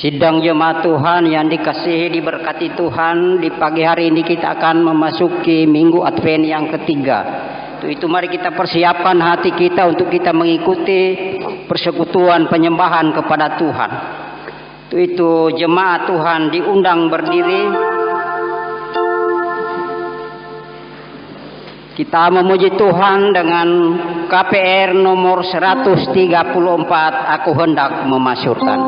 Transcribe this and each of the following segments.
Sidang jemaat Tuhan yang dikasihi, diberkati Tuhan, di pagi hari ini kita akan memasuki Minggu Advent yang ketiga. Itu mari kita persiapkan hati kita untuk kita mengikuti persekutuan penyembahan kepada Tuhan. Itu jemaat Tuhan diundang berdiri. Kita memuji Tuhan dengan KPR nomor 134, Aku Hendak Memasyurkan.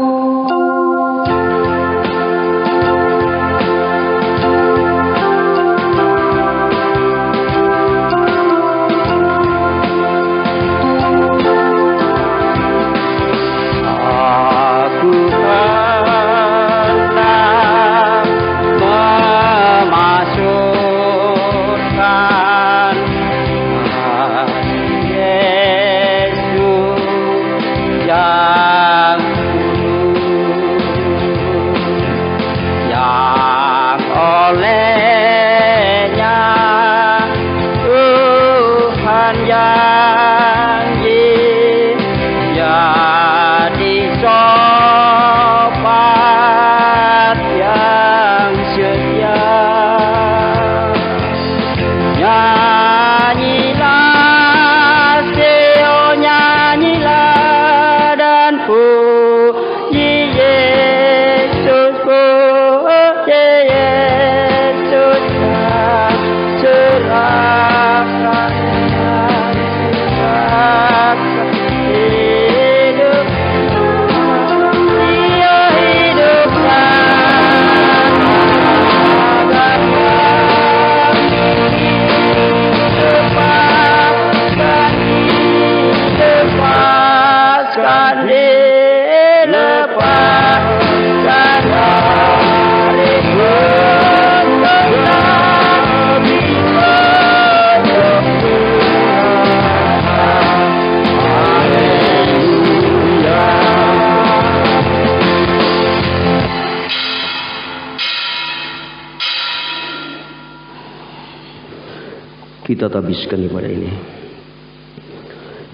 Kita tabiskan ibadah ini.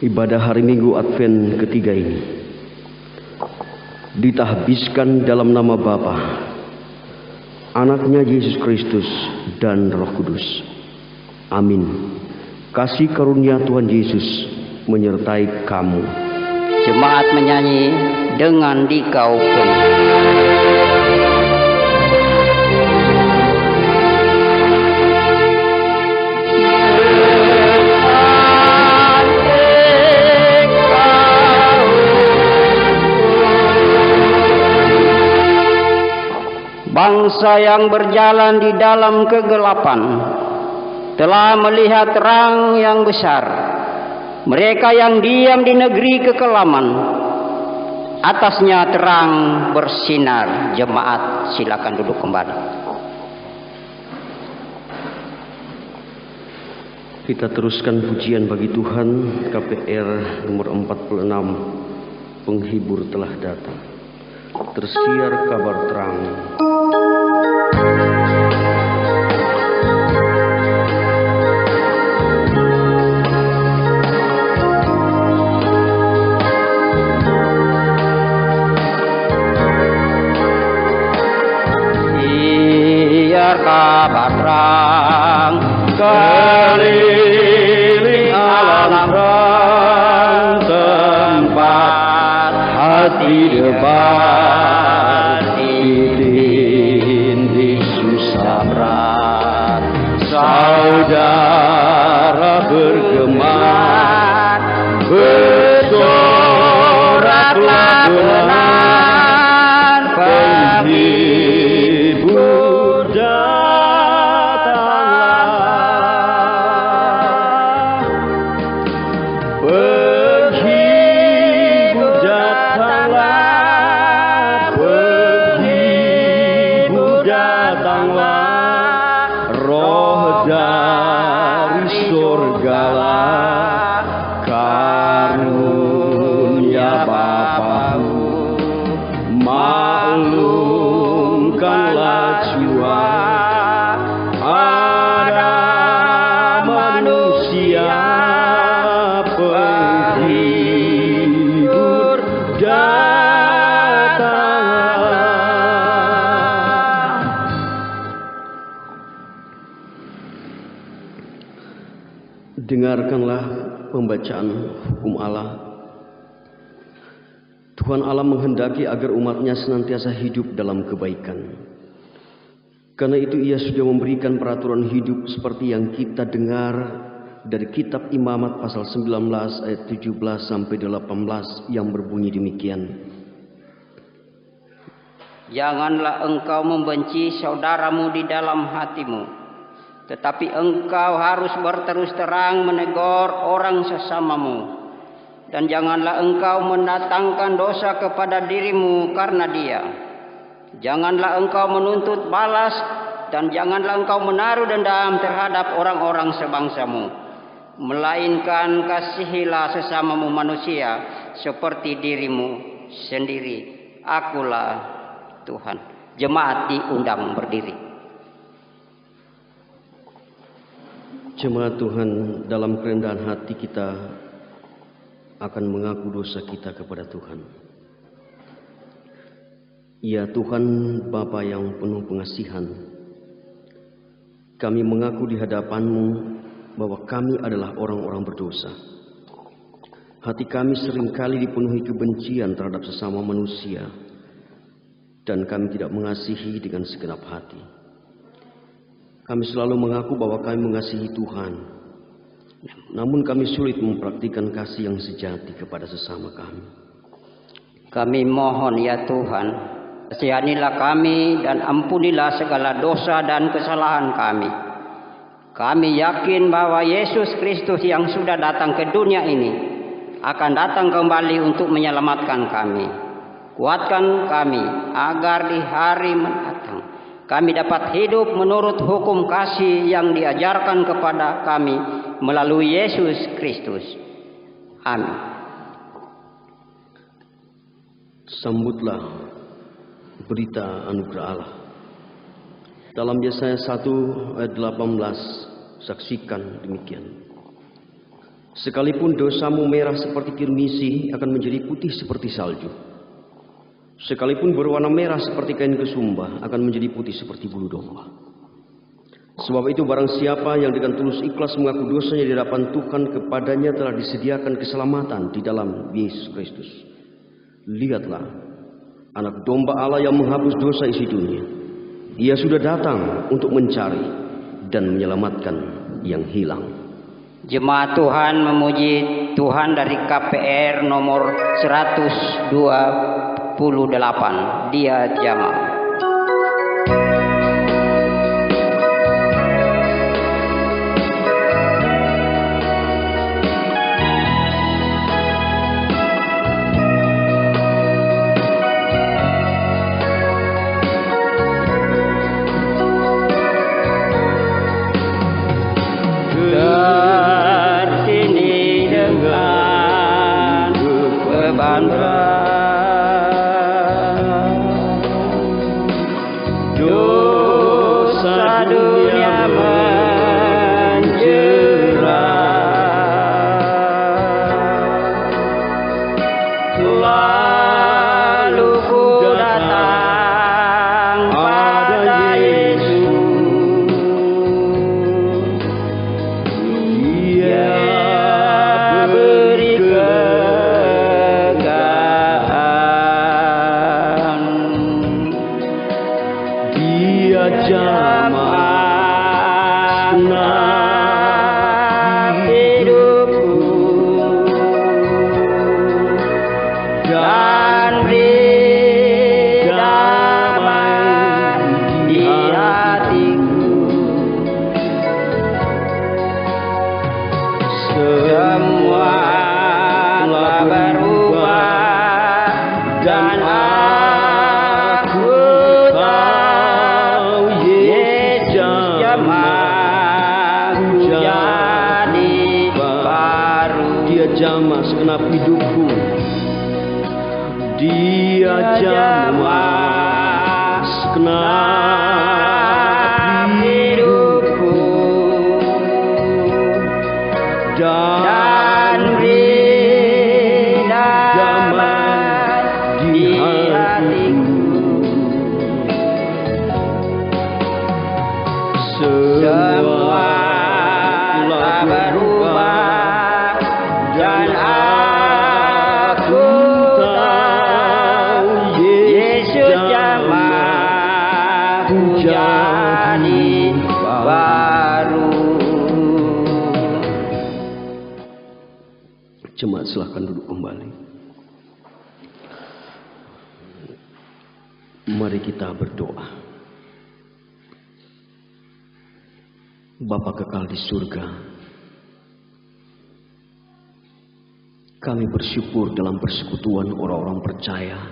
Ibadah hari Minggu Advent ketiga ini ditahbiskan dalam nama Bapa, Anaknya Yesus Kristus dan Roh Kudus. Amin. Kasih karunia Tuhan Yesus menyertai kamu. Jemaat menyanyi dengan dikau pun. Bangsa yang berjalan di dalam kegelapan telah melihat terang yang besar. Mereka yang diam di negeri kekelaman, atasnya terang bersinar. Jemaat silakan duduk kembali. Kita teruskan pujian bagi Tuhan. KPR nomor 46, Penghibur telah datang. Tersiar kabar terang. Siar kabar terang keliling alam terang, tempat hati debat ditindih susah berat. Saudara bergema, bersoraklah benar, penghibur datanglah, penghibur datanglah, Dengarkanlah pembacaan hukum Allah. Tuhan Allah menghendaki agar umatnya senantiasa hidup dalam kebaikan. Karena itu Ia sudah memberikan peraturan hidup seperti yang kita dengar dari kitab Imamat pasal 19 ayat 17 sampai 18 yang berbunyi demikian. Janganlah engkau membenci saudaramu di dalam hatimu, tetapi engkau harus berterus terang menegur orang sesamamu. Dan janganlah engkau mendatangkan dosa kepada dirimu karena dia. Janganlah engkau menuntut balas, dan janganlah engkau menaruh dendam terhadap orang-orang sebangsamu. Melainkan kasihilah sesamamu manusia seperti dirimu sendiri. Akulah Tuhan. Jemaat diundang berdiri. Jemaat Tuhan, dalam kerendahan hati kita akan mengaku dosa kita kepada Tuhan. Ya Tuhan, Bapa yang penuh pengasihan, kami mengaku di hadapan-Mu bahwa kami adalah orang-orang berdosa. Hati kami seringkali dipenuhi kebencian terhadap sesama manusia, dan kami tidak mengasihi dengan segenap hati. Kami selalu mengaku bahwa kami mengasihi Tuhan, namun kami sulit mempraktikkan kasih yang sejati kepada sesama kami. Kami mohon ya Tuhan, kasihanilah kami dan ampunilah segala dosa dan kesalahan kami. Kami yakin bahwa Yesus Kristus yang sudah datang ke dunia ini akan datang kembali untuk menyelamatkan kami. Kuatkan kami agar di hari mendatang kami dapat hidup menurut hukum kasih yang diajarkan kepada kami melalui Yesus Kristus. Amin. Sambutlah berita anugerah Allah. Dalam Yesaya 1 ayat 18, saksikan demikian. Sekalipun dosamu merah seperti kirmisi, akan menjadi putih seperti salju. Sekalipun berwarna merah seperti kain kesumba, akan menjadi putih seperti bulu domba. Sebab itu barang siapa yang dengan tulus ikhlas mengaku dosanya di hadapan Tuhan, kepadanya telah disediakan keselamatan di dalam Yesus Kristus. Lihatlah, anak domba Allah yang menghapus dosa isi dunia. Ia sudah datang untuk mencari dan menyelamatkan yang hilang. Jemaat Tuhan memuji Tuhan dari KPR nomor 128. Dia jamaah. Tersini dengan beban berat, dosa dunia menjerat, lalu ku datang pada Yesus. Dia beri kekayaan, Dia jamah hidupku dan beri damai di hatiku. Semua telah berubah dan aku tahu Yesus jamaahku jadi baru. Dia jamah segenap hidupku. Dia jamah segenap hidupku dan beri damai di hatiku. Semua telah berubah Jemaat silahkan duduk kembali. Mari kita berdoa. Bapa kekal di surga, kami bersyukur dalam persekutuan orang-orang percaya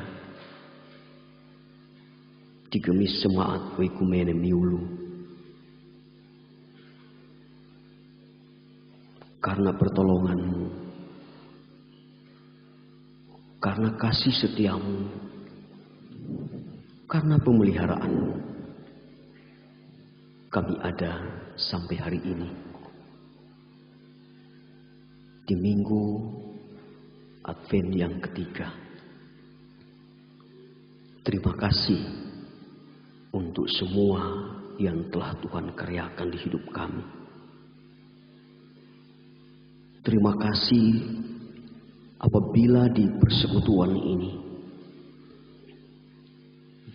di Gemis Semaat Oikumene Miulu. Karena pertolongan-Mu, karena kasih setia-Mu, karena pemeliharaan-Mu, kami ada sampai hari ini. Di minggu Advent yang ketiga. Terima kasih untuk semua yang telah Tuhan karyakan di hidup kami. Terima kasih apabila di persekutuan ini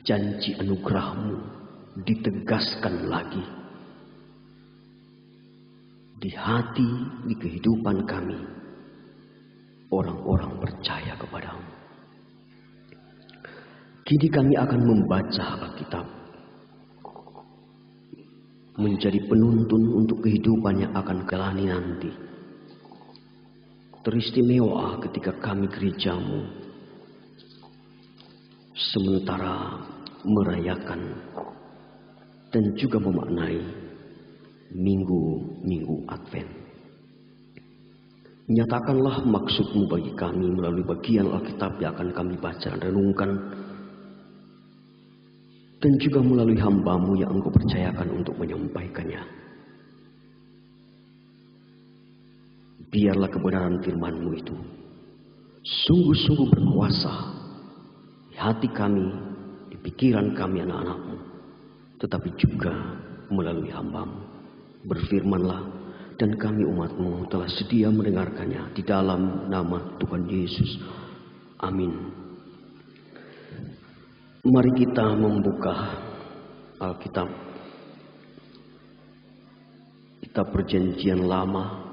janji anugerah-Mu ditegaskan lagi di hati, di kehidupan kami, orang-orang percaya kepada-Mu. Kini kami akan membaca Alkitab, menjadi penuntun untuk kehidupan yang akan kelani nanti. Teristimewa ketika kami gereja-Mu sementara merayakan dan juga memaknai minggu-minggu Advent. Nyatakanlah maksud-Mu bagi kami melalui bagian Alkitab yang akan kami baca dan renungkan, dan juga melalui hamba-Mu yang Engkau percayakan untuk menyampaikannya. Biarlah kebenaran firman-Mu itu sungguh-sungguh berkuasa di hati kami, di pikiran kami anak-anak-Mu, tetapi juga melalui hamba-Mu. Berfirmanlah, dan kami umat-Mu telah sedia mendengarkannya di dalam nama Tuhan Yesus. Amin. Mari kita membuka Alkitab, Kitab Perjanjian Lama,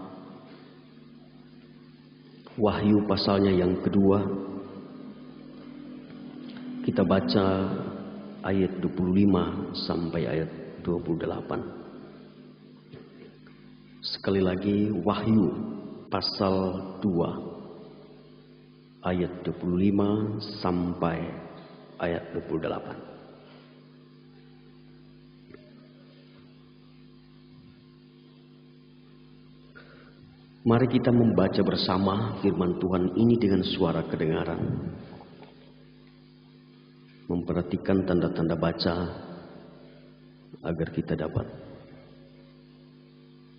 Wahyu pasalnya yang kedua. Kita baca ayat 25 sampai ayat 28. Sekali lagi, Wahyu pasal 2 ayat 25 sampai ayat 28. Mari kita membaca bersama firman Tuhan ini dengan suara kedengaran. Memperhatikan tanda-tanda baca agar kita dapat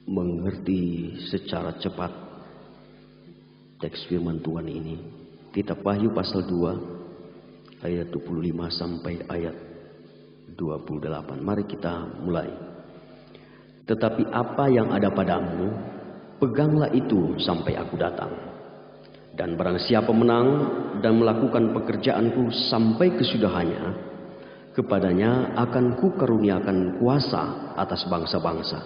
mengerti secara cepat teks firman Tuhan ini. Kitab Wahyu pasal 2 ayat 25 sampai ayat 28. Mari kita mulai. Tetapi apa yang ada padamu, peganglah itu sampai aku datang. Dan barang siapa menang dan melakukan pekerjaanku sampai kesudahannya, kepadanya akan kukaruniakan kuasa atas bangsa-bangsa.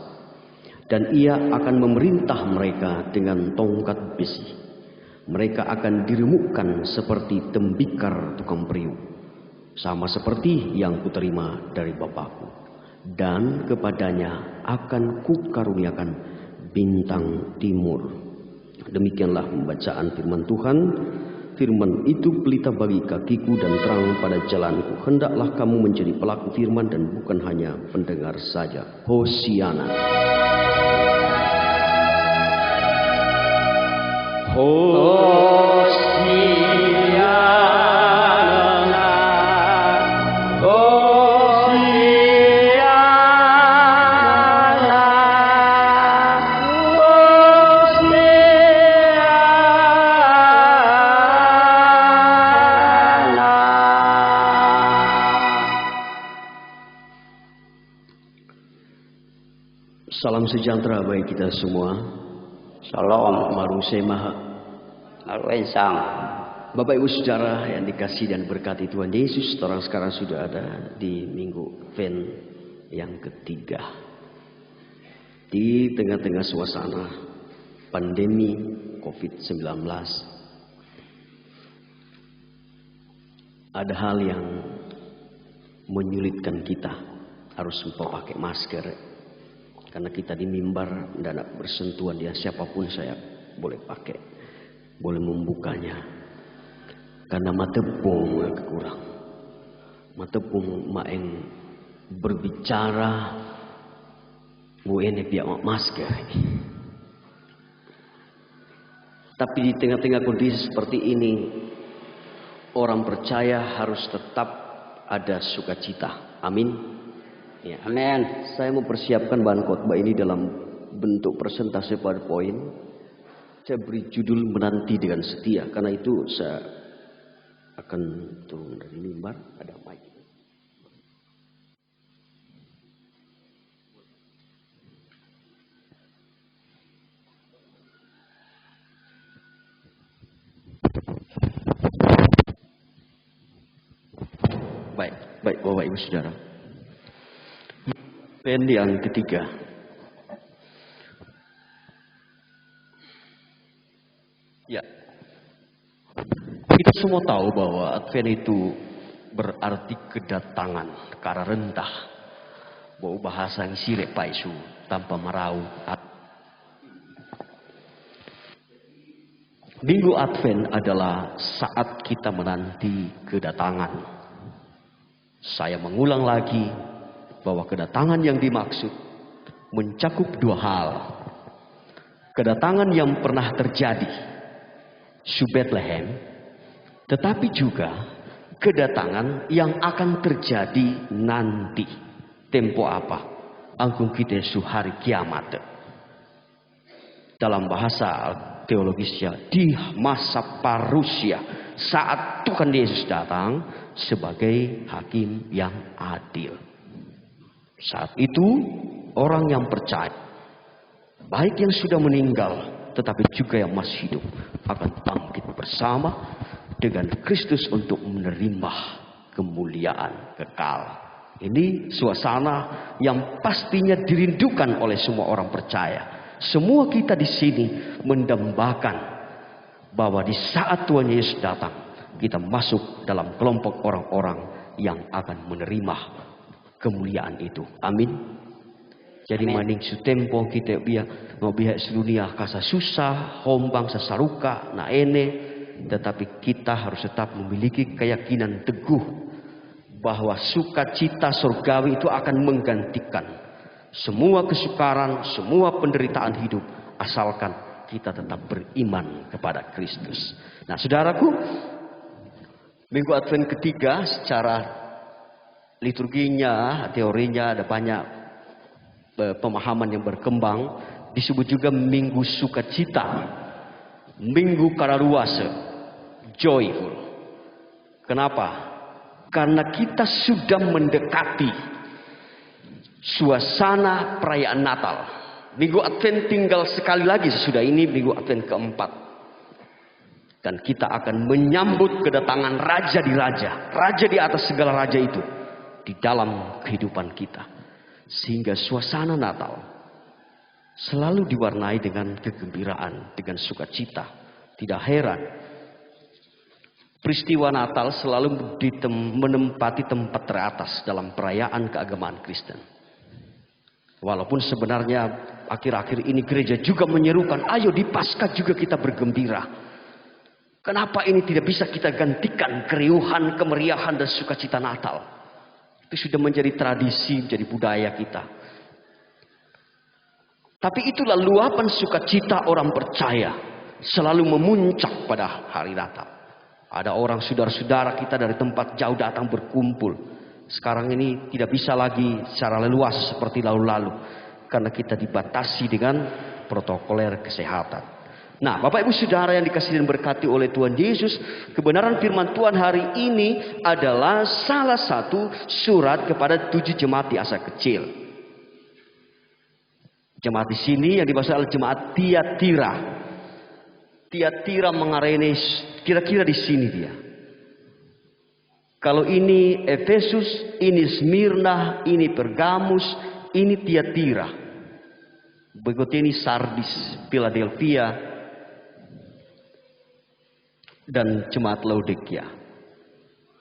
Dan ia akan memerintah mereka dengan tongkat besi. Mereka akan diremukkan seperti tembikar tukang periuk, sama seperti yang kuterima dari Bapakku. Dan kepadanya akan kukaruniakan bintang timur. Demikianlah pembacaan firman Tuhan. Firman itu pelita bagi kakiku dan terang pada jalanku. Hendaklah kamu menjadi pelaku firman dan bukan hanya pendengar saja. Hosiana. Salam sejahtera bagi kita semua. Shalom. Marusemaha. Maruensang. Bapak Ibu Saudara yang dikasihi dan berkati Tuhan Yesus, orang sekarang sudah ada di minggu Advent yang ketiga. Di tengah-tengah suasana pandemi COVID-19. Ada hal yang menyulitkan kita harus pakai masker, karena kita di mimbar tidak bersentuhan dengan siapapun. Saya boleh pakai, boleh membukanya, karena matepung kurang. Matepung maeng berbicara buene pihak masker. Tapi di tengah-tengah kondisi seperti ini, orang percaya harus tetap ada sukacita. Amin. Ya, amin. Saya mempersiapkan bahan khotbah ini dalam bentuk presentasi PowerPoint. Saya beri judul menanti dengan setia. Karena itu saya akan turun dari mimbar. Ada mic. Baik Bapak Ibu Saudara. Pen yang ketiga. Ya. Kita semua tahu bahwa Advent itu berarti kedatangan, kara rentah. Bahwa bahasa yang sirek paisu tanpa merau. Minggu Advent adalah saat kita menanti kedatangan. Saya mengulang lagi bahwa kedatangan yang dimaksud mencakup dua hal. Kedatangan yang pernah terjadi, Su Bethlehem, tetapi juga kedatangan yang akan terjadi nanti. Tempo apa? Angkung kita su hari kiamat. Dalam bahasa teologisnya, di masa parusia, saat Tuhan Yesus datang sebagai hakim yang adil. Saat itu orang yang percaya, baik yang sudah meninggal tetapi juga yang masih hidup, akan bangkit bersama dengan Kristus untuk menerima kemuliaan kekal. Ini suasana yang pastinya dirindukan oleh semua orang percaya. Semua kita di sini mendambakan bahwa di saat Tuhan Yesus datang, kita masuk dalam kelompok orang-orang yang akan menerima kemuliaan itu. Amin. Jadi maning sutempo kita mau biar sedunia kasa susah, hombang sasaruka, na ene, tetapi kita harus tetap memiliki keyakinan teguh bahwa sukacita surgawi itu akan menggantikan semua kesukaran, semua penderitaan hidup, asalkan kita tetap beriman kepada Kristus. Nah, saudaraku, Minggu Advent ketiga secara liturginya, teorinya ada banyak pemahaman yang berkembang. Disebut juga Minggu Sukacita, Minggu Karaluasa, joyful. Kenapa? Karena kita sudah mendekati suasana perayaan Natal. Minggu Advent tinggal sekali lagi sesudah ini, Minggu Advent keempat. Dan kita akan menyambut kedatangan Raja di Raja, Raja di atas segala Raja itu di dalam kehidupan kita. Sehingga suasana Natal selalu diwarnai dengan kegembiraan, dengan sukacita. Tidak heran peristiwa Natal selalu menempati tempat teratas dalam perayaan keagamaan Kristen. Walaupun sebenarnya akhir-akhir ini gereja juga menyerukan, ayo di Paskah juga kita bergembira. Kenapa ini tidak bisa kita gantikan keriuhan, kemeriahan dan sukacita Natal? Itu sudah menjadi tradisi, menjadi budaya kita. Tapi itulah luapan sukacita orang percaya selalu memuncak pada hari Natal. Ada orang saudara-saudara kita dari tempat jauh datang berkumpul. Sekarang ini tidak bisa lagi secara leluas seperti lalu-lalu, karena kita dibatasi dengan protokoler kesehatan. Nah, Bapak Ibu Saudara yang dikasihi dan berkati oleh Tuhan Yesus, kebenaran firman Tuhan hari ini adalah salah satu surat kepada 7 jemaat di Asia Kecil. Jemaat di sini yang dimaksud adalah jemaat Tiatira. Tiatira mengarene kira-kira di sini dia. Kalau ini Efesus, ini Smyrna, ini Pergamus, ini Tiatira. Begitu ini Sardis, Philadelphia, dan jemaat Laodikia.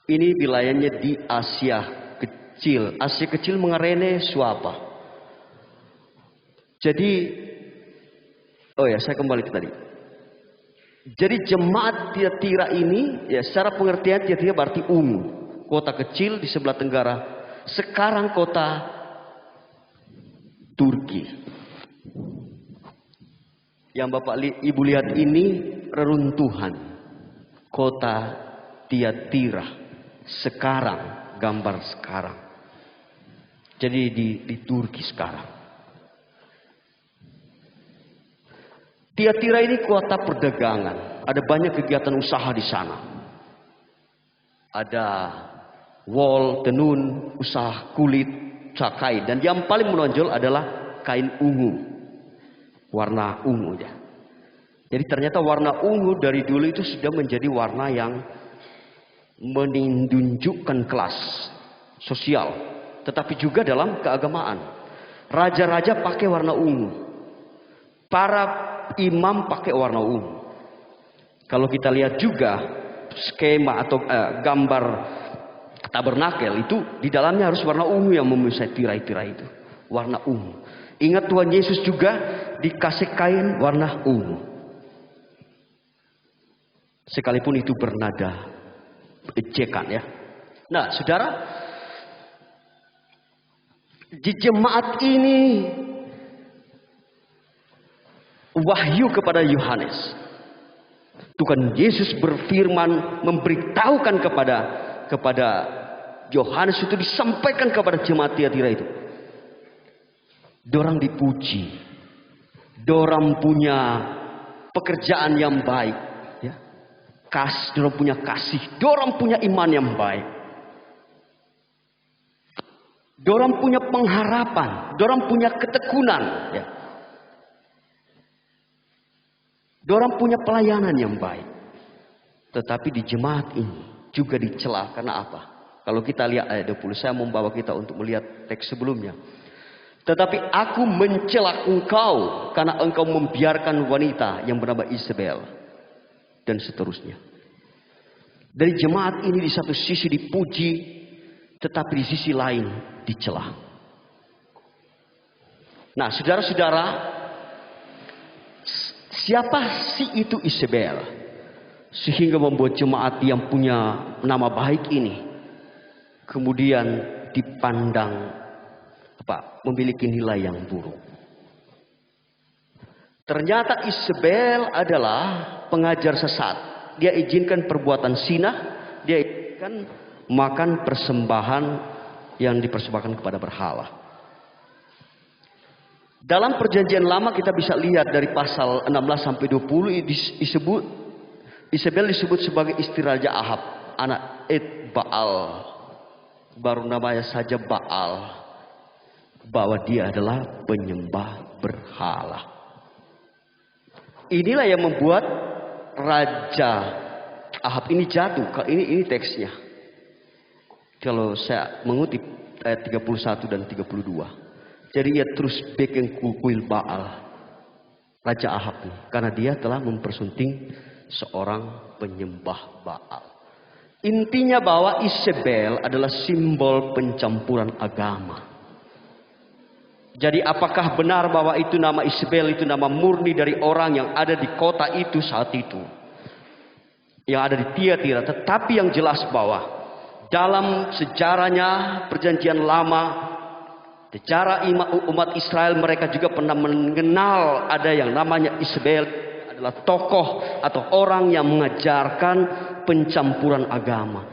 Ini wilayahnya di Asia Kecil. Asia Kecil mengarene suapa. Jadi, saya kembali ke tadi. Jadi jemaat Tiatira ini, ya secara pengertian Tiatira berarti ungu. Kota kecil di sebelah tenggara. Sekarang kota Turki. Yang Bapak Ibu lihat ini reruntuhan kota Tiatira sekarang, gambar sekarang. Jadi di Turki sekarang. Tiatira ini kota perdagangan. Ada banyak kegiatan usaha di sana. Ada wol, tenun, usaha kulit, usaha kain. Dan yang paling menonjol adalah kain ungu. Warna ungu ya. Jadi ternyata warna ungu dari dulu itu sudah menjadi warna yang menunjukkan kelas sosial. Tetapi juga dalam keagamaan. Raja-raja pakai warna ungu. Para imam pakai warna ungu. Kalau kita lihat juga skema atau gambar tabernakel itu di dalamnya harus warna ungu yang memisah tirai-tirai itu. Warna ungu. Ingat Tuhan Yesus juga dikasih kain warna ungu. Sekalipun itu bernada ejekan ya. Nah, saudara, di jemaat ini wahyu kepada Yohanes. Tuhan Yesus berfirman memberitahukan kepada Yohanes itu disampaikan kepada jemaat Tiatira itu. Dorang dipuji. Dorang punya pekerjaan yang baik, ya. Dorang punya kasih, dorang punya iman yang baik. Dorang punya pengharapan, dorang punya ketekunan, ya. Dorang punya pelayanan yang baik. Tetapi di jemaat ini juga dicela. Karena apa? Kalau kita lihat ayat 20, saya membawa kita untuk melihat teks sebelumnya. Tetapi aku mencela engkau karena engkau membiarkan wanita yang bernama Isabel. Dan seterusnya. Dari jemaat ini di satu sisi dipuji, tetapi di sisi lain dicela. Nah, saudara-saudara, siapa sih itu Isabel? Sehingga membuat jemaat yang punya nama baik ini kemudian dipandang memiliki nilai yang buruk. Ternyata Isabel adalah pengajar sesat. Dia izinkan perbuatan zina, dia izinkan makan persembahan yang dipersembahkan kepada berhala. Dalam perjanjian lama kita bisa lihat dari pasal 16 sampai 20 Isabel disebut sebagai istri Raja Ahab, anak Baal. Baru namanya saja Baal. Bahwa dia adalah penyembah berhala. Inilah yang membuat Raja Ahab ini jatuh. Ini teksnya. Kalau saya mengutip ayat 31 dan 32. Jadi ia terus bikin kuil Baal. Raja Ahab ini. Karena dia telah mempersunting seorang penyembah Baal. Intinya bahwa Isabel adalah simbol pencampuran agama. Jadi apakah benar bahwa itu nama Isabel itu nama murni dari orang yang ada di kota itu saat itu. Yang ada di Tiatira. Tetapi yang jelas bahwa dalam sejarahnya perjanjian lama. Secara umat Israel mereka juga pernah mengenal ada yang namanya Isabel. Adalah tokoh atau orang yang mengajarkan pencampuran agama.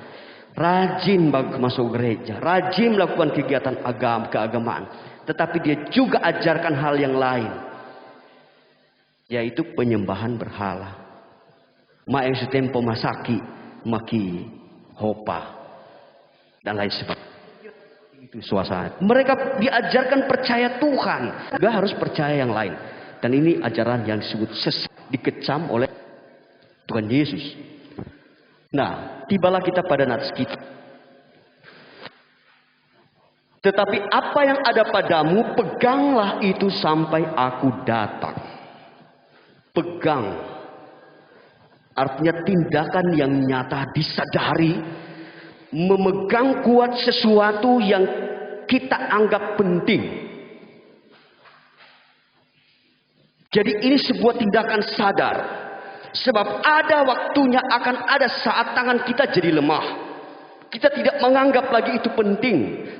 Rajin masuk gereja. Rajin melakukan kegiatan keagamaan. Tetapi dia juga ajarkan hal yang lain. Yaitu penyembahan berhala. Maeng sutempo masaki, maki, hopa. Dan lain sebagainya. Itu suasana. Mereka diajarkan percaya Tuhan. Juga harus percaya yang lain. Dan ini ajaran yang disebut sesat. Dikecam oleh Tuhan Yesus. Nah, tibalah kita pada nats kita. Tetapi apa yang ada padamu, peganglah itu sampai aku datang. Pegang. Artinya tindakan yang nyata, disadari, memegang kuat sesuatu yang kita anggap penting. Jadi ini sebuah tindakan sadar. Sebab ada waktunya akan ada saat tangan kita jadi lemah. Kita tidak menganggap lagi itu penting.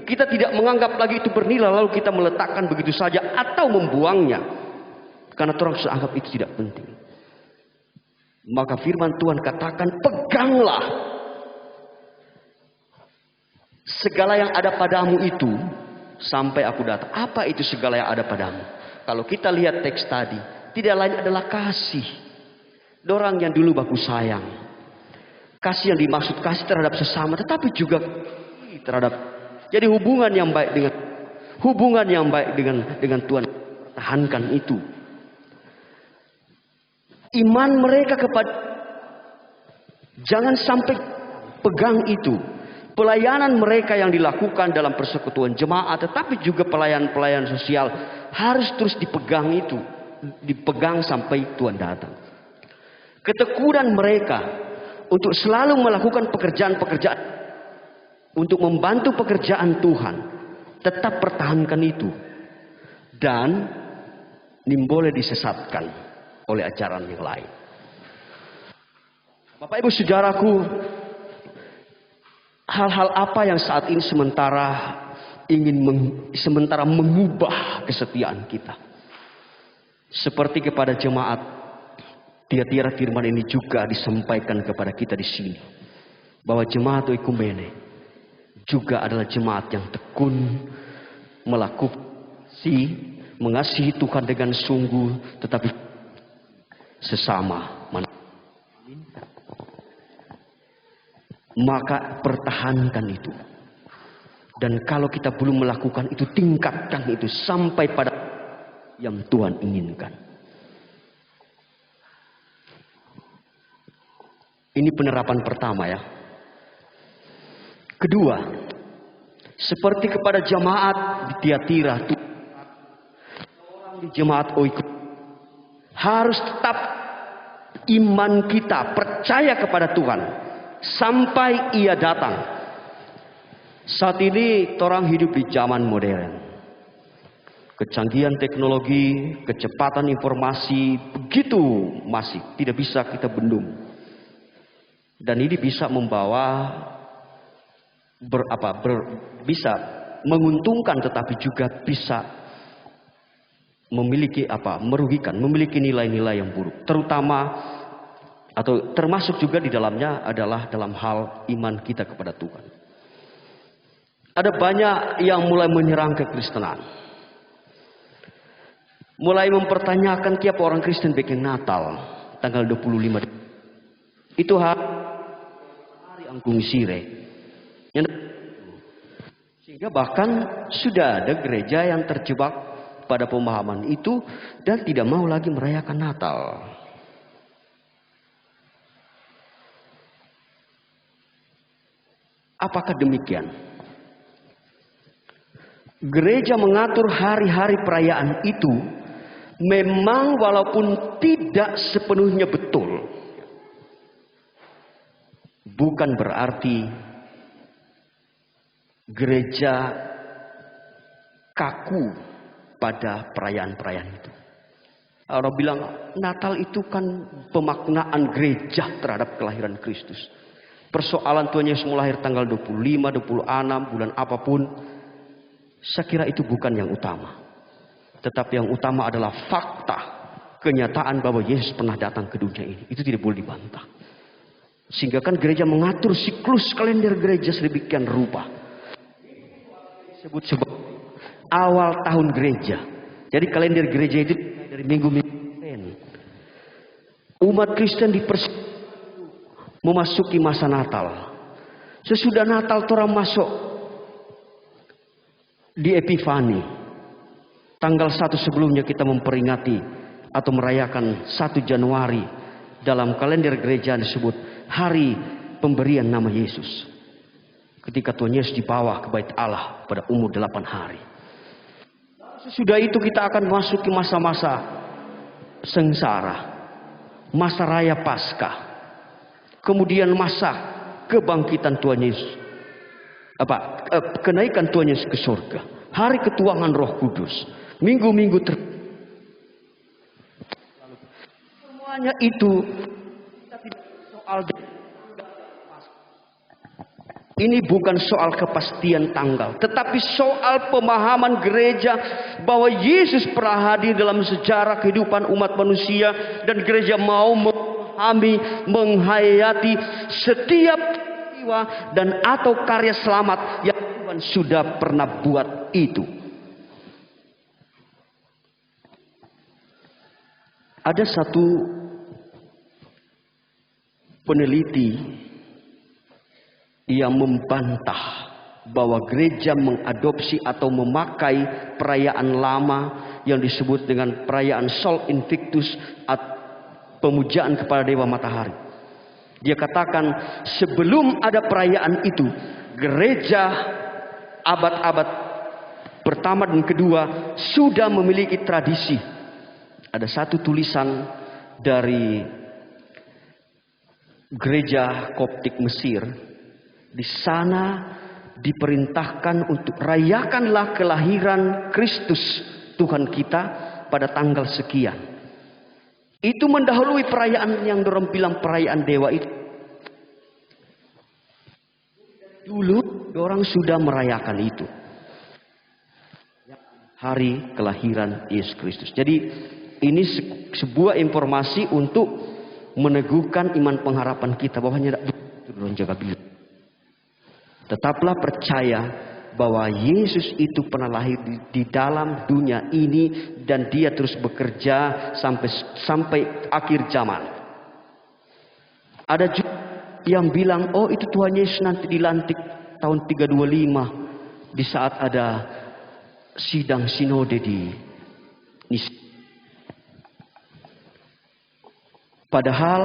Kita tidak menganggap lagi itu bernilai, lalu kita meletakkan begitu saja atau membuangnya. Karena orang sudah anggap itu tidak penting. Maka firman Tuhan katakan, peganglah segala yang ada padamu itu sampai aku datang. Apa itu segala yang ada padamu? Kalau kita lihat teks tadi, tidak lain adalah kasih. Dorang yang dulu baku sayang. Kasih yang dimaksud kasih terhadap sesama, tetapi juga terhadap. Jadi hubungan yang baik dengan Tuhan, tahankan itu. Iman mereka kepada, jangan sampai pegang itu. Pelayanan mereka yang dilakukan dalam persekutuan jemaat, tetapi juga pelayanan sosial harus terus dipegang itu, dipegang sampai Tuhan datang. Ketekunan mereka untuk selalu melakukan pekerjaan-pekerjaan untuk membantu pekerjaan Tuhan, tetap pertahankan itu, dan boleh disesatkan oleh ajaran yang lain. Bapak Ibu Saudaraku, hal-hal apa yang saat ini sementara mengubah kesetiaan kita? Seperti kepada jemaat Tiatira, firman ini juga disampaikan kepada kita di sini, bahwa jemaat Oikumene juga adalah jemaat yang tekun mengasihi Tuhan dengan sungguh, tetapi sesama. Maka pertahankan itu. Dan kalau kita belum melakukan itu, tingkatkan itu sampai pada yang Tuhan inginkan. Ini penerapan pertama ya. Kedua, seperti kepada jemaat di Tiatira, di jemaat Oikumene harus tetap iman kita, percaya kepada Tuhan sampai Ia datang. Saat ini orang hidup di zaman modern. Kecanggihan teknologi, kecepatan informasi begitu masif, tidak bisa kita bendung. Dan ini bisa membawa bisa menguntungkan, tetapi juga bisa merugikan, memiliki nilai-nilai yang buruk. Terutama atau termasuk juga di dalamnya adalah dalam hal iman kita kepada Tuhan. Ada banyak yang mulai menyerang kekristenan. Mulai mempertanyakan kenapa orang Kristen bikin Natal tanggal 25. Itu hari Anggung Sire. Sehingga bahkan sudah ada gereja yang terjebak pada pemahaman itu dan tidak mau lagi merayakan Natal. Apakah demikian? Gereja mengatur hari-hari perayaan itu memang walaupun tidak sepenuhnya betul, bukan berarti gereja kaku pada perayaan-perayaan itu. Orang bilang Natal itu kan pemaknaan gereja terhadap kelahiran Kristus. Persoalan Tuhan Yesus lahir tanggal 25, 26, bulan apapun, saya kira itu bukan yang utama. Tetapi yang utama adalah fakta, kenyataan bahwa Yesus pernah datang ke dunia ini. Itu tidak boleh dibantah. Sehingga kan gereja mengatur siklus kalender gereja sedemikian rupa. Disebut sebagai awal tahun gereja. Jadi kalender gereja itu dari minggu-minggu. Umat Kristen memasuki masa Natal. Sesudah Natal orang masuk di Epifani. Tanggal 1 sebelumnya kita memperingati atau merayakan 1 Januari. Dalam kalender gereja disebut hari pemberian nama Yesus. Ketika Tuhan Yesus dibawa ke bait Allah pada umur 8 hari. Sesudah itu kita akan masuki masa-masa sengsara. Masa raya Paskah. kemudian masa kebangkitan Tuhan Yesus, kenaikan Tuhan Yesus ke surga, hari ketuangan Roh Kudus, minggu-minggu semuanya itu soal. Ini bukan soal kepastian tanggal, tetapi soal pemahaman gereja bahwa Yesus pernah hadir dalam sejarah kehidupan umat manusia, dan gereja mau memahami, menghayati setiap peristiwa dan atau karya selamat yang Tuhan sudah pernah buat itu. Ada satu peneliti yang membantah bahwa gereja mengadopsi atau memakai perayaan lama yang disebut dengan perayaan Sol Invictus atau pemujaan kepada Dewa Matahari. Dia katakan sebelum ada perayaan itu, gereja abad-abad pertama dan kedua sudah memiliki tradisi. Ada satu tulisan dari gereja Koptik Mesir. Di sana diperintahkan untuk rayakanlah kelahiran Kristus Tuhan kita pada tanggal sekian. Itu mendahului perayaan yang dorang bilang perayaan dewa itu. Dulu orang sudah merayakan itu. Hari kelahiran Yesus Kristus. Jadi ini sebuah informasi untuk meneguhkan iman pengharapan kita bahwa dorang jaga bilang. Tetaplah percaya bahwa Yesus itu pernah lahir di dalam dunia ini, dan dia terus bekerja sampai akhir zaman. Ada juga yang bilang, oh itu Tuhan Yesus nanti dilantik tahun 325 di saat ada sidang sinode di Nis. Padahal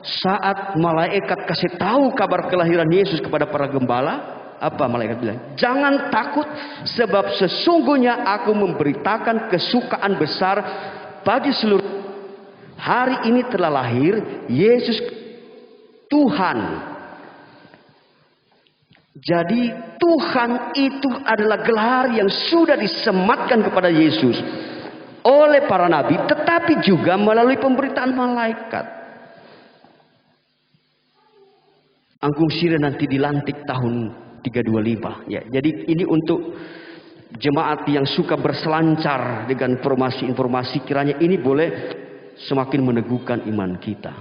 saat malaikat kasih tahu kabar kelahiran Yesus kepada para gembala, apa malaikat bilang? Jangan takut, sebab sesungguhnya aku memberitakan kesukaan besar bagi seluruh. Hari ini telah lahir Yesus Tuhan. Jadi Tuhan itu adalah gelar yang sudah disematkan kepada Yesus oleh para nabi, tetapi juga melalui pemberitaan malaikat. Anggung Sire nanti dilantik tahun 325 ya. Jadi ini untuk jemaat yang suka berselancar dengan informasi-informasi, kiranya ini boleh semakin meneguhkan iman kita.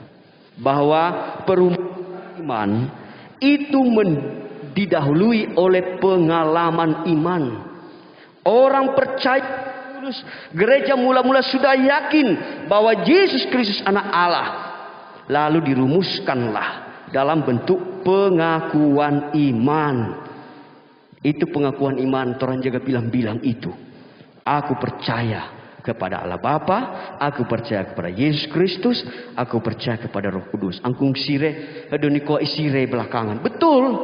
Bahwa perubahan iman itu didahului oleh pengalaman iman. Orang percaya tulus, gereja mula-mula sudah yakin bahwa Yesus Kristus anak Allah. Lalu dirumuskanlah dalam bentuk pengakuan iman. Itu pengakuan iman. Orang jaga bilang itu. Aku percaya kepada Allah Bapa, aku percaya kepada Yesus Kristus, aku percaya kepada Roh Kudus. Angkung sire, hedoniko isire belakangan. Betul.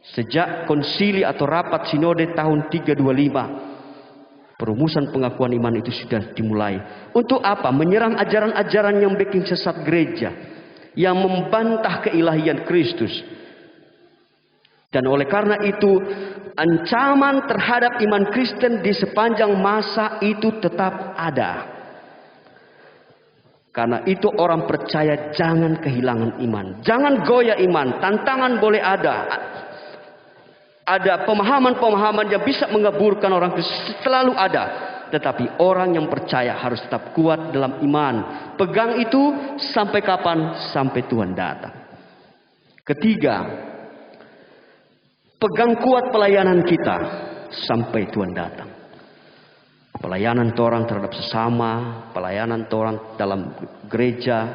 Sejak konsili atau rapat sinode tahun 325, perumusan pengakuan iman itu sudah dimulai. Untuk apa? Menyerang ajaran-ajaran yang bikin sesat gereja, yang membantah keilahian Kristus. Dan oleh karena itu, ancaman terhadap iman Kristen di sepanjang masa itu tetap ada. Karena itu orang percaya jangan kehilangan iman, jangan goyah iman. Tantangan boleh ada. Ada pemahaman-pemahaman yang bisa mengaburkan orang Kristen, selalu ada. Tetapi orang yang percaya harus tetap kuat dalam iman. Pegang itu sampai kapan? Sampai Tuhan datang. Ketiga, pegang kuat pelayanan kita sampai Tuhan datang. Pelayanan orang terhadap sesama, pelayanan orang dalam gereja.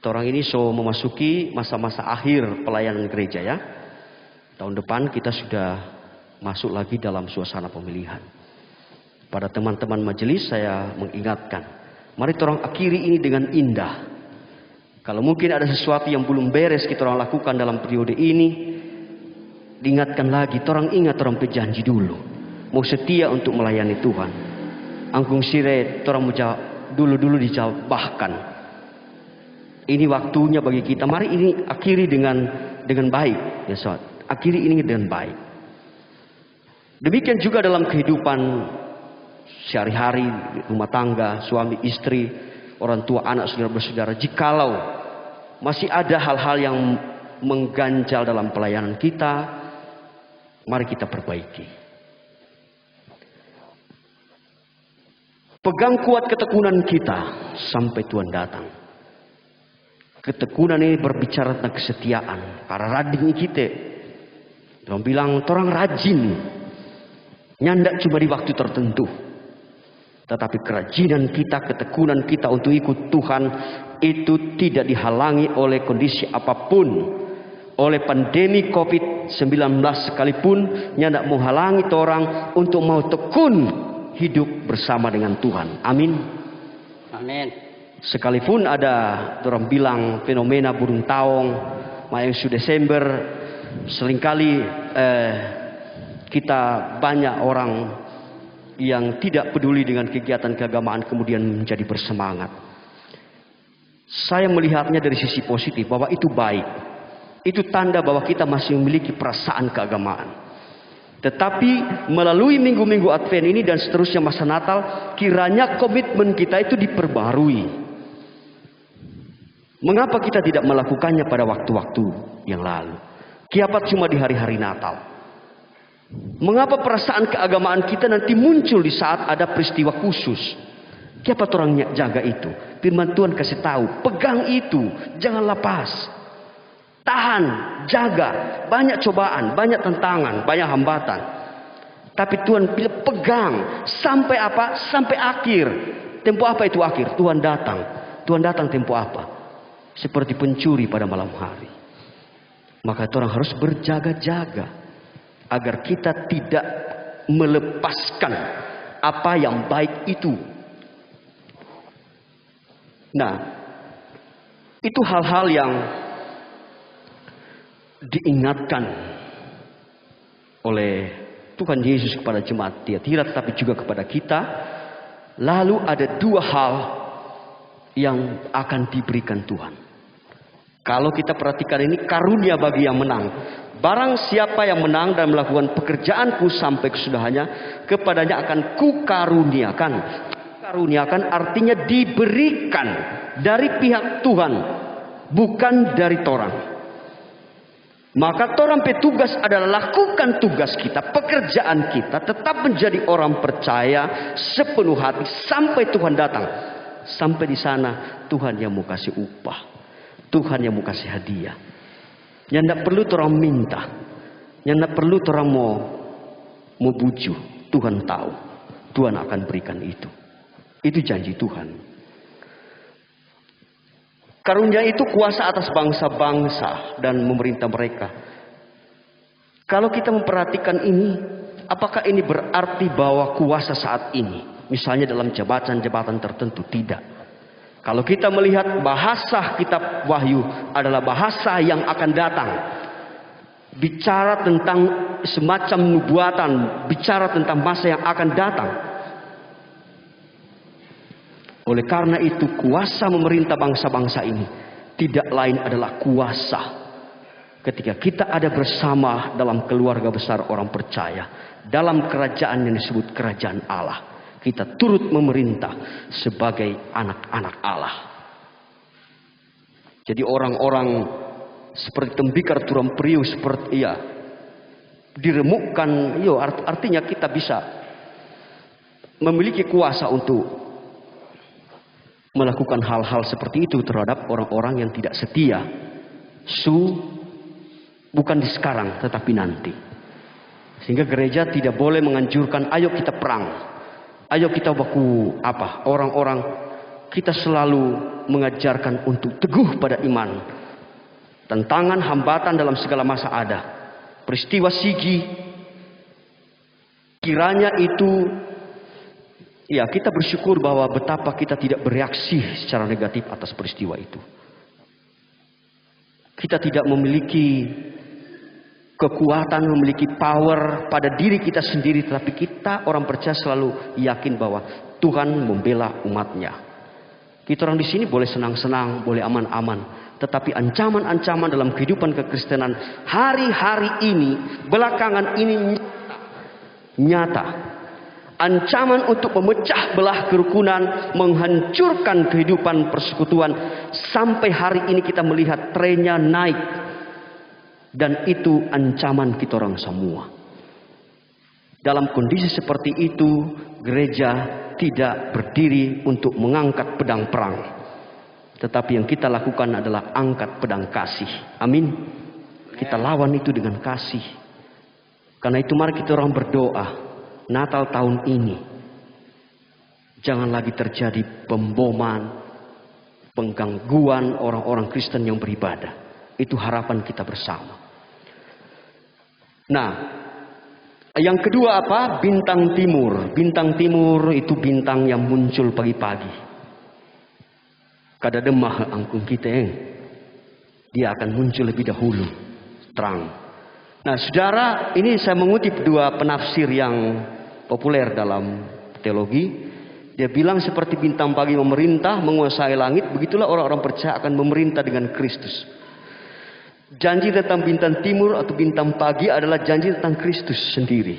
Orang ini memasuki masa-masa akhir pelayanan gereja ya. Tahun depan kita sudah masuk lagi dalam suasana pemilihan. Pada teman-teman majelis saya mengingatkan, mari orang akhiri ini dengan indah. Kalau mungkin ada sesuatu yang belum beres kita orang lakukan dalam periode ini, diingatkan lagi. Orang ingat orang berjanji dulu, mau setia untuk melayani Tuhan. Angkung sire orang menjawab dulu dijawab bahkan. Ini waktunya bagi kita. Mari ini akhiri dengan baik, ya saudara. Akhiri ini dengan baik. Demikian juga dalam kehidupan sehari-hari, rumah tangga, suami, istri, orang tua, anak, saudara bersaudara. Jikalau masih ada hal-hal yang mengganjal dalam pelayanan kita, mari kita perbaiki. Pegang kuat ketekunan kita sampai Tuhan datang. Ketekunan ini berbicara tentang kesetiaan. Para rading kita, orang bilang orang rajin, nyandak cuma di waktu tertentu. Tetapi kerajinan kita, ketekunan kita untuk ikut Tuhan itu tidak dihalangi oleh kondisi apapun. Oleh pandemi COVID-19 sekalipun, nyandak menghalangi orang untuk mau tekun hidup bersama dengan Tuhan. Amin. Amin. Sekalipun ada orang bilang fenomena burung taong, masuk Desember, seringkali kita banyak orang yang tidak peduli dengan kegiatan keagamaan kemudian menjadi bersemangat. Saya melihatnya dari sisi positif bahwa itu baik. Itu tanda bahwa kita masih memiliki perasaan keagamaan. Tetapi melalui minggu-minggu Advent ini dan seterusnya masa Natal, kiranya komitmen kita itu diperbarui. Mengapa kita tidak melakukannya pada waktu-waktu yang lalu? Kiapat cuma di hari-hari Natal. Mengapa perasaan keagamaan kita nanti muncul di saat ada peristiwa khusus? Kiapat orang jaga itu? Firman Tuhan kasih tahu, pegang itu, jangan lepas. Tahan, jaga. Banyak cobaan, banyak tantangan, banyak hambatan. Tapi Tuhan pilih pegang. Sampai apa? Sampai akhir. Tempo apa itu akhir? Tuhan datang. Tuhan datang tempo apa? Seperti pencuri pada malam hari. Maka orang harus berjaga-jaga. Agar kita tidak melepaskan apa yang baik itu. Nah, itu hal-hal yang diingatkan oleh Tuhan Yesus kepada jemaat Tiatira, tetapi juga kepada kita. Lalu ada dua hal yang akan diberikan Tuhan. Kalau kita perhatikan ini, karunia bagi yang menang. Barang siapa yang menang dan melakukan pekerjaanku sampai kesudahannya, kepadanya akan kukaruniakan. Karuniakan artinya diberikan dari pihak Tuhan, bukan dari torang. Maka torang petugas adalah lakukan tugas kita, pekerjaan kita, tetap menjadi orang percaya sepenuh hati sampai Tuhan datang. Sampai di sana Tuhan yang mau kasih upah, Tuhan yang mau kasih hadiah. Yang tidak perlu orang minta, yang tidak perlu orang mau bujuk. Tuhan tahu, Tuhan akan berikan itu. Itu janji Tuhan. Karunia itu kuasa atas bangsa-bangsa dan memerintah mereka. Kalau kita memperhatikan ini, apakah ini berarti bahwa kuasa saat ini, misalnya dalam jabatan-jabatan tertentu? Tidak. Kalau kita melihat bahasa kitab Wahyu adalah bahasa yang akan datang. Bicara tentang semacam nubuatan, bicara tentang masa yang akan datang. Oleh karena itu kuasa memerintah bangsa-bangsa ini tidak lain adalah kuasa ketika kita ada bersama dalam keluarga besar orang percaya, dalam kerajaan yang disebut kerajaan Allah. Kita turut memerintah sebagai anak-anak Allah. Jadi orang-orang seperti tembikar turam priu seperti diremukkan, artinya kita bisa memiliki kuasa untuk melakukan hal-hal seperti itu terhadap orang-orang yang tidak setia. Bukan di sekarang tetapi nanti. Sehingga gereja tidak boleh menganjurkan ayo kita perang. Ayo kita baku orang-orang, kita selalu mengajarkan untuk teguh pada iman. Tantangan, hambatan dalam segala masa ada. Peristiwa Sigi, kiranya itu, kita bersyukur bahwa betapa kita tidak bereaksi secara negatif atas peristiwa itu. Kita tidak memiliki kekuatan, memiliki power pada diri kita sendiri, tetapi kita orang percaya selalu yakin bahwa Tuhan membela umatnya. Kita orang di sini boleh senang-senang, boleh aman-aman. Tetapi ancaman-ancaman dalam kehidupan kekristenan hari-hari ini, belakangan ini nyata. Ancaman untuk memecah belah kerukunan, menghancurkan kehidupan persekutuan. Sampai hari ini kita melihat trennya naik. Dan itu ancaman kita orang semua. Dalam kondisi seperti itu, gereja tidak berdiri untuk mengangkat pedang perang. Tetapi yang kita lakukan adalah angkat pedang kasih. Amin. Kita lawan itu dengan kasih. Karena itu mari kita orang berdoa. Natal tahun ini. Jangan lagi terjadi pemboman. Penggangguan orang-orang Kristen yang beribadah. Itu harapan kita bersama. Nah, yang kedua apa? Bintang timur. Bintang timur itu bintang yang muncul pagi-pagi. Kada demah angkung kita dia akan muncul lebih dahulu. Terang. Nah saudara, ini saya mengutip dua penafsir yang populer dalam teologi. Dia bilang seperti bintang pagi memerintah, menguasai langit. Begitulah orang-orang percaya akan memerintah dengan Kristus. Janji tentang bintang timur atau bintang pagi adalah janji tentang Kristus sendiri.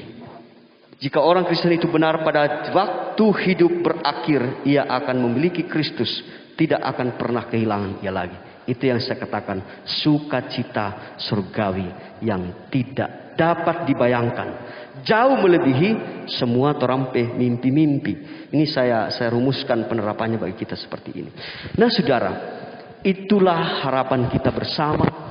Jika orang Kristen itu benar pada waktu hidup berakhir, ia akan memiliki Kristus. Tidak akan pernah kehilangan ia lagi. Itu yang saya katakan, sukacita surgawi yang tidak dapat dibayangkan. Jauh melebihi semua terampe mimpi-mimpi. Ini saya rumuskan penerapannya bagi kita seperti ini. Nah saudara, itulah harapan kita bersama.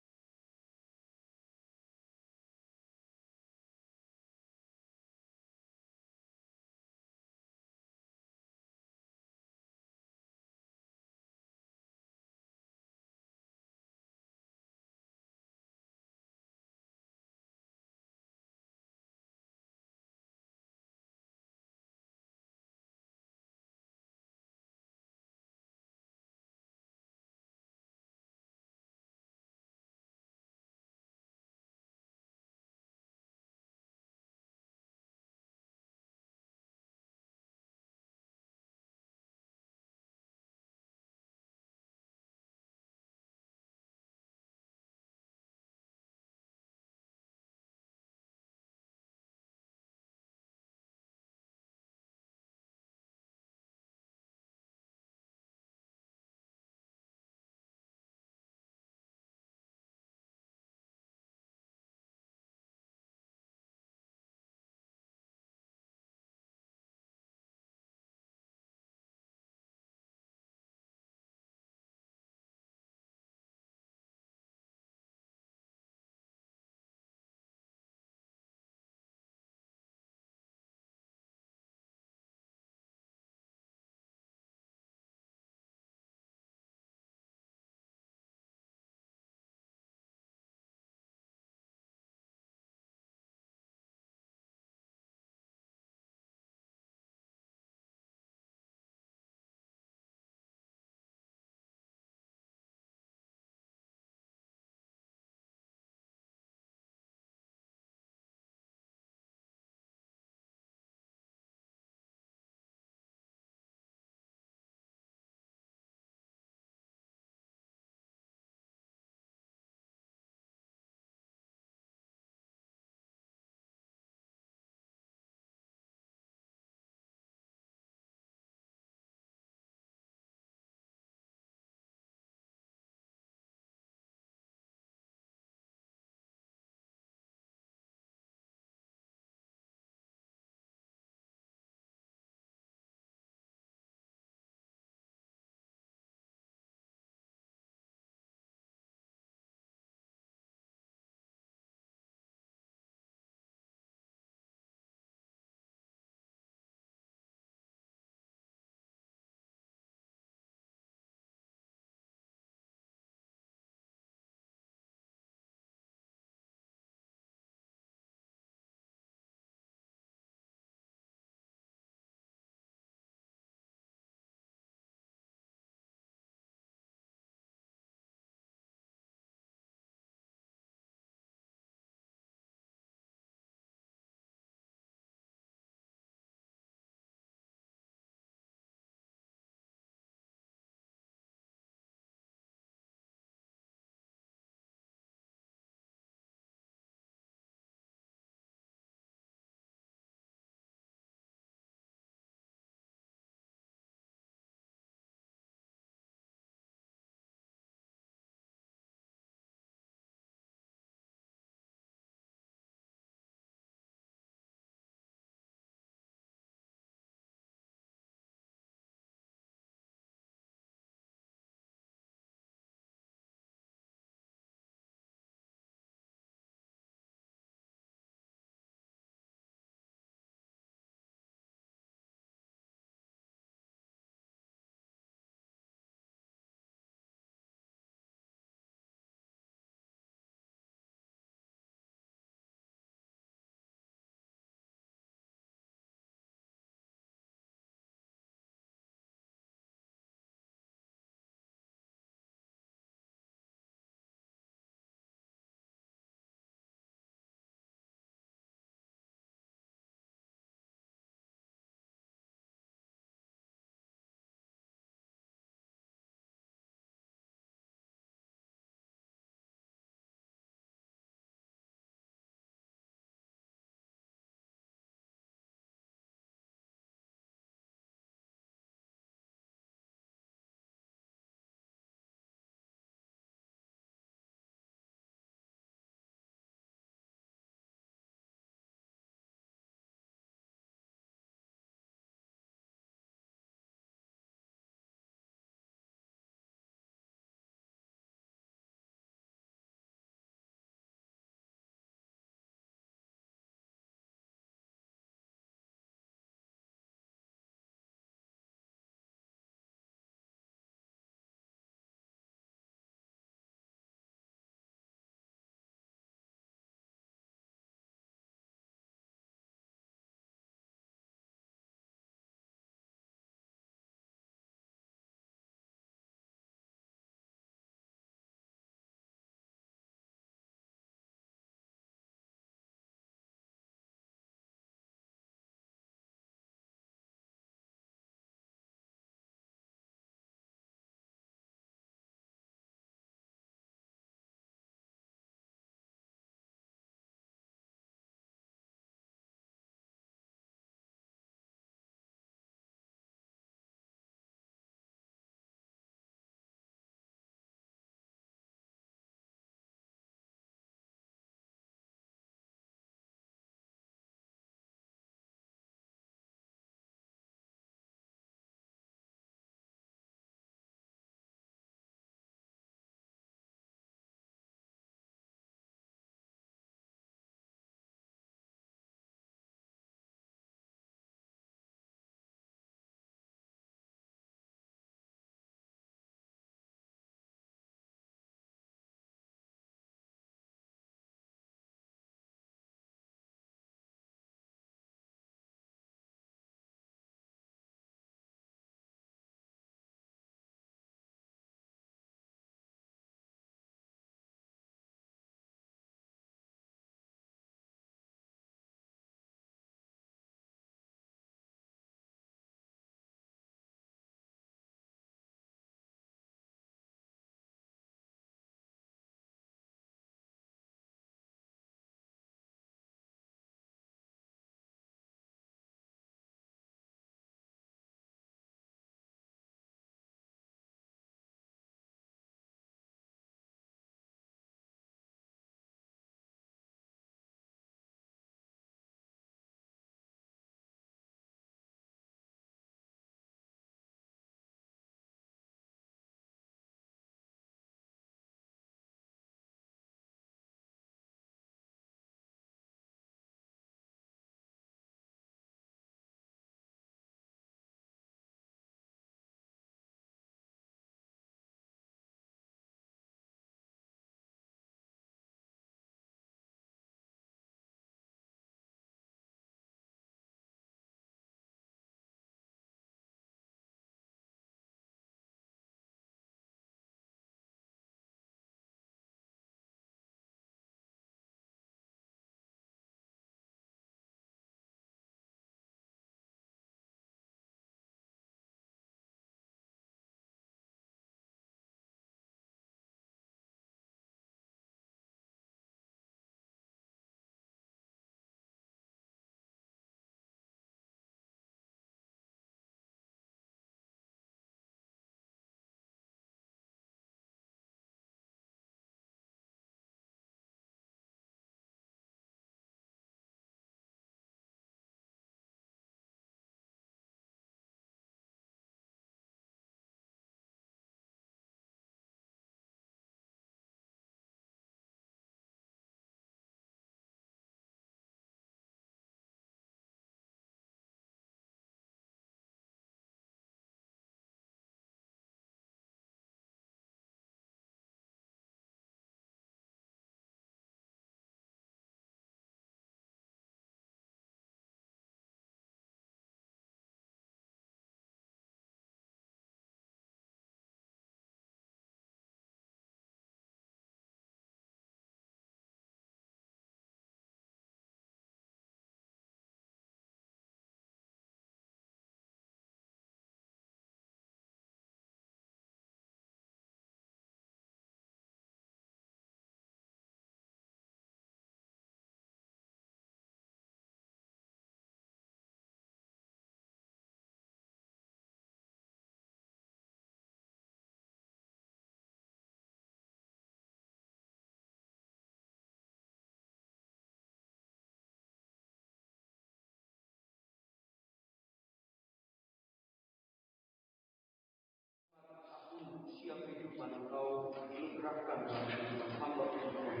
mana Engkau menugerahkan dalam kehidupan hamba ini.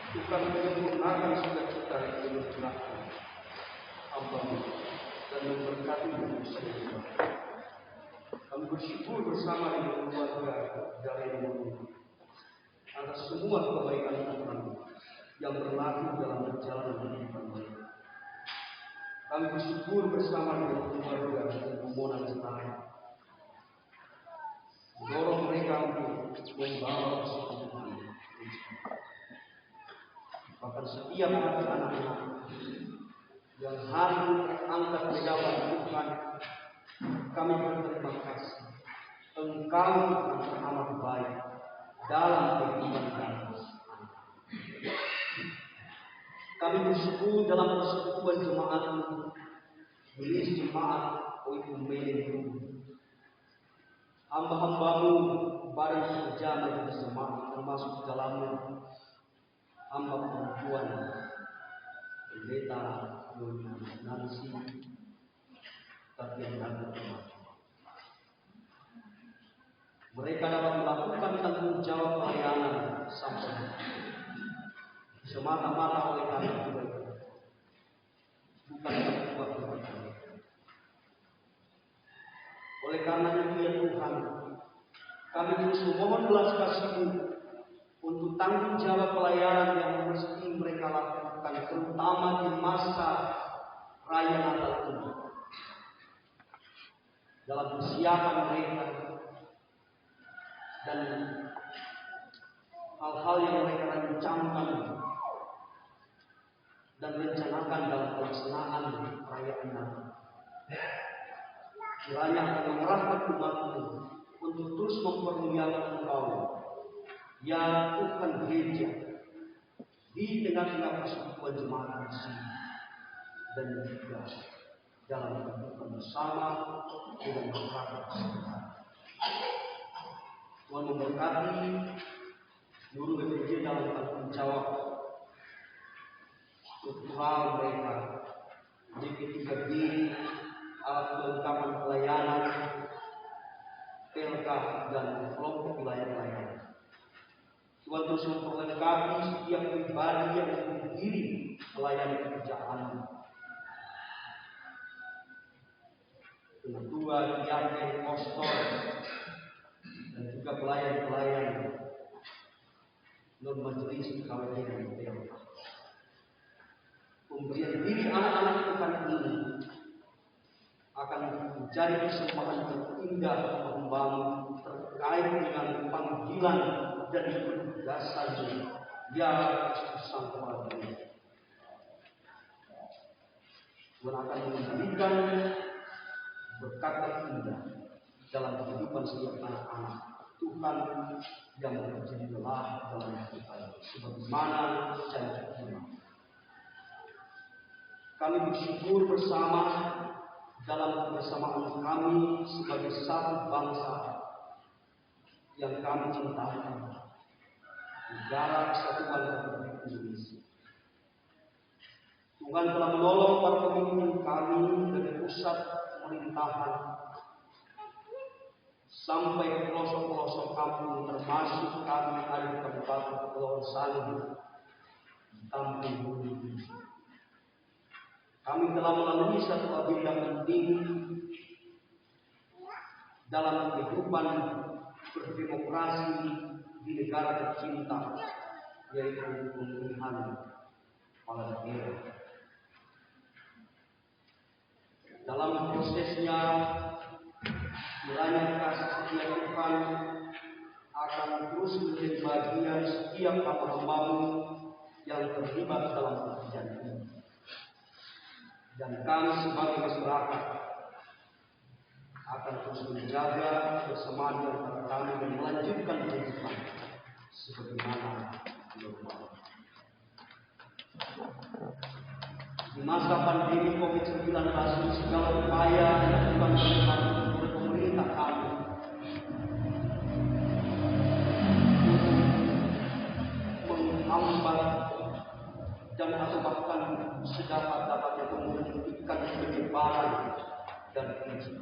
Tuhan menyempurnakan sukacita yang menugerahkan hamba dan memberkati manusia. Kami bersyukur bersama dengan keluarga dari Romo atas semua kebaikan Tuhan yang berlaku dalam perjalanan kehidupan mereka. Kami bersyukur bersama dengan keluarga dan pemohon setara, mendorong mereka untuk membawa persekutuan Tuhan. Bahkan setiap anak-anak yang hari terangkat di dalam Tuhan, kami berterima kasih. Engkau yang amat baik dalam kehidupan kami. Kami bersyukur dalam persekutuan jemaat ini, jemaat Oikumene. Hamba-hambamu bareng kerja majelis jemaat, termasuk dalamnya hamba perempuan pendeta Nyonya Nancy Tatiana Rahmat. Mereka dapat melakukan tanggung jawab pelayanan sampai semata-mata oleh karena kebaikan, bukan berbuat kebaikan. Oleh karena itu ya Tuhan, kami terus memohon belas kasih-Mu untuk tanggung jawab pelayanan yang mesti mereka lakukan, terutama di masa Raya Natal ini. Dalam persiapan mereka dan hal-hal yang mereka rencanakan dan rencanakan dalam pelaksanaan perayaan Natal. Kiranya akan mengerahkan umat-Mu untuk terus mempermuliakan Engkau, ya Tuhan gereja, di tengah-tengah persekutuan jemaat di sini, dan juga dalam kehidupan bersama dengan masyarakat sekitar. Tuhan memberkati seluruh BPJ dalam tanggung jawab struktural mereka, JP3B, alat kelengkapan pelayanan, PLK, dan kelompok wilayah pelayanan. Tuhan terus memperlengkapi setiap pribadi yang berdiri melayani pekerjaan. Ketua, diaken, pastor, dan juga pelayan-pelayan non majelis KWJ dan PLK. Pemberian diri anak-anak Tuhan ini akan menjadi persembahan terindah membangun terkait dengan panggilan dan penugasan ya Kristus Sang Pengadil. Tuhan akan memberikan berkat terindah dalam kehidupan setiap anak-anak Tuhan yang menjadi lelah dalam kehidupan sebagaimana janji Tuhan. Kami bersyukur bersama dalam kebersamaan kami sebagai satu bangsa yang kami cintai, negara kesatuan Republik Indonesia. Tuhan telah menolong para pemimpin kami dari pusat pemerintahan sampai ke pelosok-pelosok kampung, termasuk kami ada di Kabupaten Kepulauan Sangihe, Kampung Bumi. Kami telah melalui satu agenda penting dalam kehidupan berdemokrasi di negara tercinta, yaitu pemilihan kepala daerah. Dalam prosesnya, kiranya kasih setia Tuhan akan terus menjadi bagian setiap hamba-Hamba-Mu yang terlibat dalam pekerjaan ini. Dan kami sebagai masyarakat akan terus menjaga kebersamaan antara kami dan melanjutkan kehidupan sebagaimana normal. Di masa pandemi COVID-19 ini segala upaya dilakukan oleh pemerintah kami menghambat dan atau bahkan sedapat-dapatnya menghentikan penyebaran dan krisis.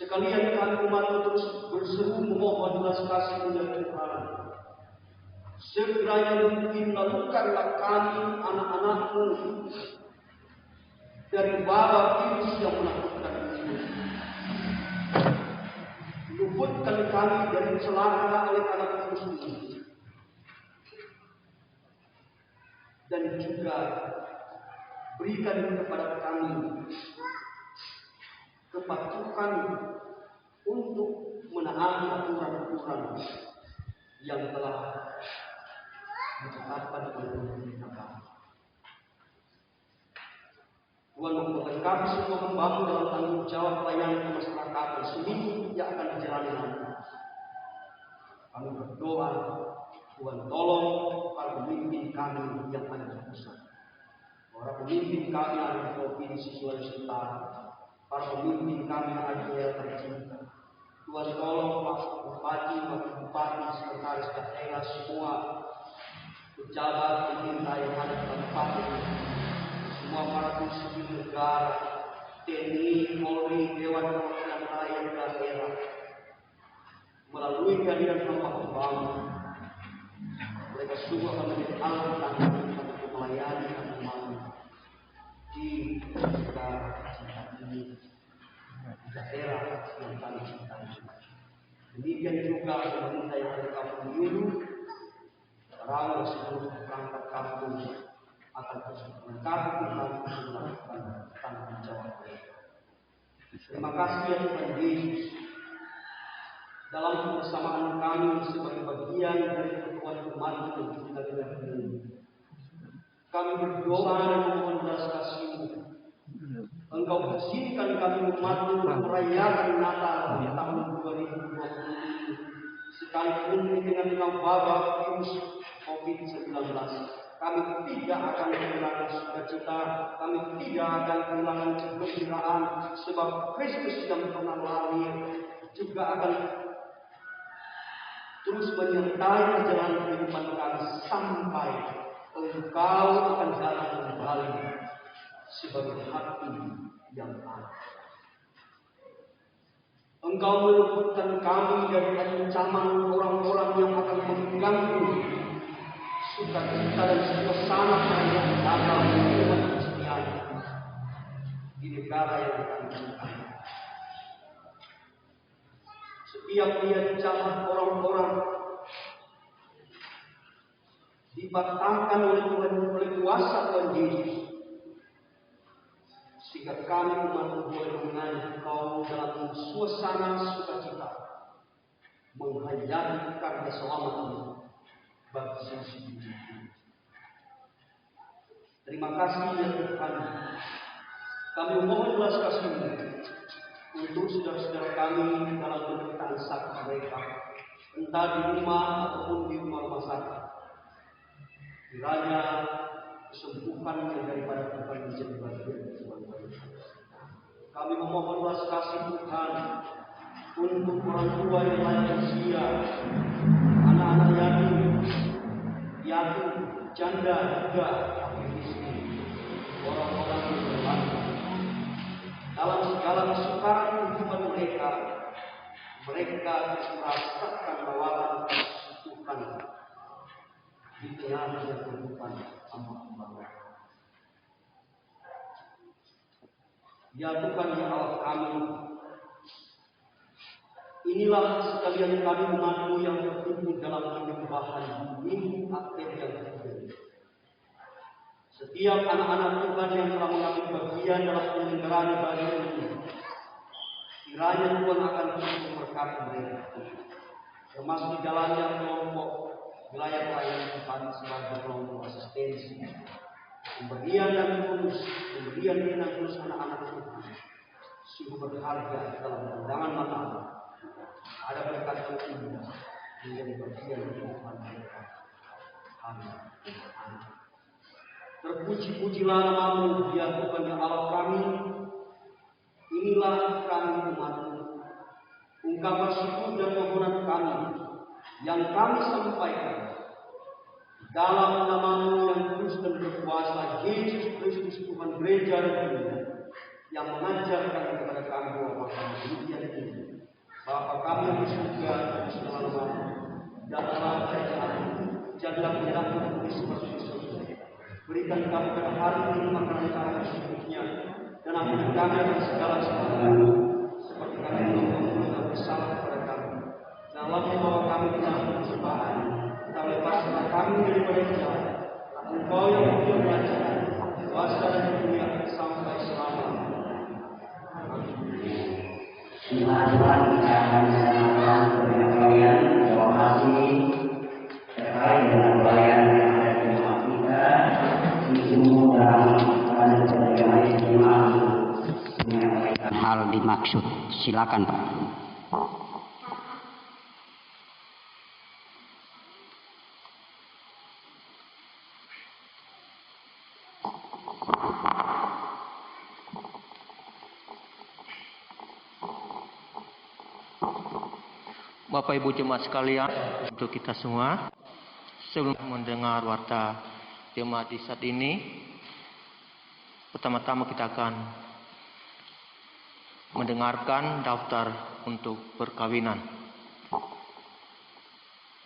Sekalian kami umat terus berseru memohon belas kasih ya Tuhan. Sekiranya mungkin lakukanlah kami anak-anak-Mu dari wabah virus yang menakutkan ini. Luputkan kami dari celaka oleh karena virus ini. Dan juga berikan kepada kami kepatuhan untuk menaati aturan-aturan yang telah ditetapkan oleh pemerintah kami. Tuhan memperlengkapi semua hamba-Mu dalam tanggung jawab pelayanan kemasyarakatan seminggu yang akan dijalani nanti. Kami berdoa, Tuhan tolong para pemimpin kami yang ada di pusat, para pemimpin kami yang ada di Provinsi Sulawesi Utara, para pemimpin kami yang ada di daerah tercinta. Tuhan tolong Pak Bupati, Wakil Bupati, Sekretaris Daerah, semua pejabat pemerintah yang ada di kabupaten, semua para sipil negara, TNI, Polri, Dewan Perwakilan Rakyat daerah, melalui kehadiran hamba-Hamba-Mu, mereka semua akan menjadi alat untuk melayani hamba-Mu di negara ini, di daerah yang kami cintai. Demikian juga pemerintah yang ada di kampung Yulu, Karawang, seluruh perangkat kampung akan terus melengkapi Tuhan untuk melakukan tanggung jawab mereka. Terima kasih ya Tuhan Yesus. Dalam kebersamaan kami sebagai bagian dari kekuatan umat yang kita ini, kami berdoa dan memohon belas kasih-Mu. Engkau izinkan kami umat-Mu merayakan Natal di tahun 2020 ini, sekalipun dengan wabah virus COVID-19. Kami tidak akan kehilangan sukacita, kami tidak akan kehilangan kegembiraan, sebab Kristus yang pernah lahir juga akan terus menyertai perjalanan kehidupan kami sampai Engkau akan datang kembali sebagai Hakim yang adil. Engkau meluputkan kami dari ancaman orang-orang yang akan mengganggu sukacita dan suasana perayaan Natal umat Kristiani di negara yang kami cintai. Setiap dia dicatat orang-orang dipatahkan oleh Tuhan, oleh kuasa Tuhan Yesus, sehingga kami umat boleh mengaji Kau dalam suasana sukacita, menghayati karya selamat bagi sisi hidup. Terima kasih ya Tuhan. Kami mohon belas kasih-Mu untuk saudara-saudara kami dalam penderitaan sakit mereka, entah di rumah ataupun di rumah sakit. Kiranya kesembuhan yang daripada Tuhan menjadi bagian Tuhan. Kami memohon belas kasih Tuhan untuk orang tua yang lanjut usia, anak-anak yatim, janda, juga fakir miskin, orang-orang yang berlanjut. Dalam segala kesukaran kehidupan mereka terus merasakan lawatan Tuhan di tengah kehidupan hamba-Hamba. Ya Tuhan ya Allah kami, inilah sekalian kami umat-Mu yang berkumpul dalam penyembahan minggu akhir yang ketiga. Setiap anak-anak Tuhan yang telah mengambil bagian dalam penyelenggaraan ibadah ini, kiranya Tuhan akan terus memberkati mereka, termasuk di dalamnya kelompok wilayah pelayanan Tuhan sebagai kelompok asistensi, pemberian dan tulus anak-anak Tuhan sungguh berharga dalam pandangan mata. Ada berkat yang indah menjadi bagian kehidupan mereka. Amin. Terpuji-pujilah nama-Mu ya Tuhan ya Allah kami. Inilah kami umat-Mu, ungkapan syukur dan permohonan kami yang kami sampaikan dalam nama-Mu yang kudus dan berkuasa, Yesus Kristus Tuhan gereja dan dunia, yang mengajarkan kepada kami bahwa kami demikian ini Bapa kami yang di surga, selama datanglah kerajaan, jadilah kehendakmu di bumi seperti di surga. Berikan kami pada hari ini makanan kami secukupnya, dan ampuni kami akan segala kesalahan kami, seperti kami telah mengampuni yang bersalah kepada kami. Janganlah membawa kami ke dalam pencobaan, tetapi lepaskanlah kami daripada jahat. Engkau yang mempunyai kerajaan, kuasa dan dunia sampai selamanya. Tuhan kita akan menyenangkan pelayan terima kasih terkait dengan pelayan yang ada di rumah kita di semua dan berbagai istimewa menyampaikan hal dimaksud. Silakan Pak. Bapak Ibu jemaat sekalian, untuk kita semua, sebelum mendengar warta jemaat di saat ini, pertama-tama kita akan mendengarkan daftar untuk perkawinan.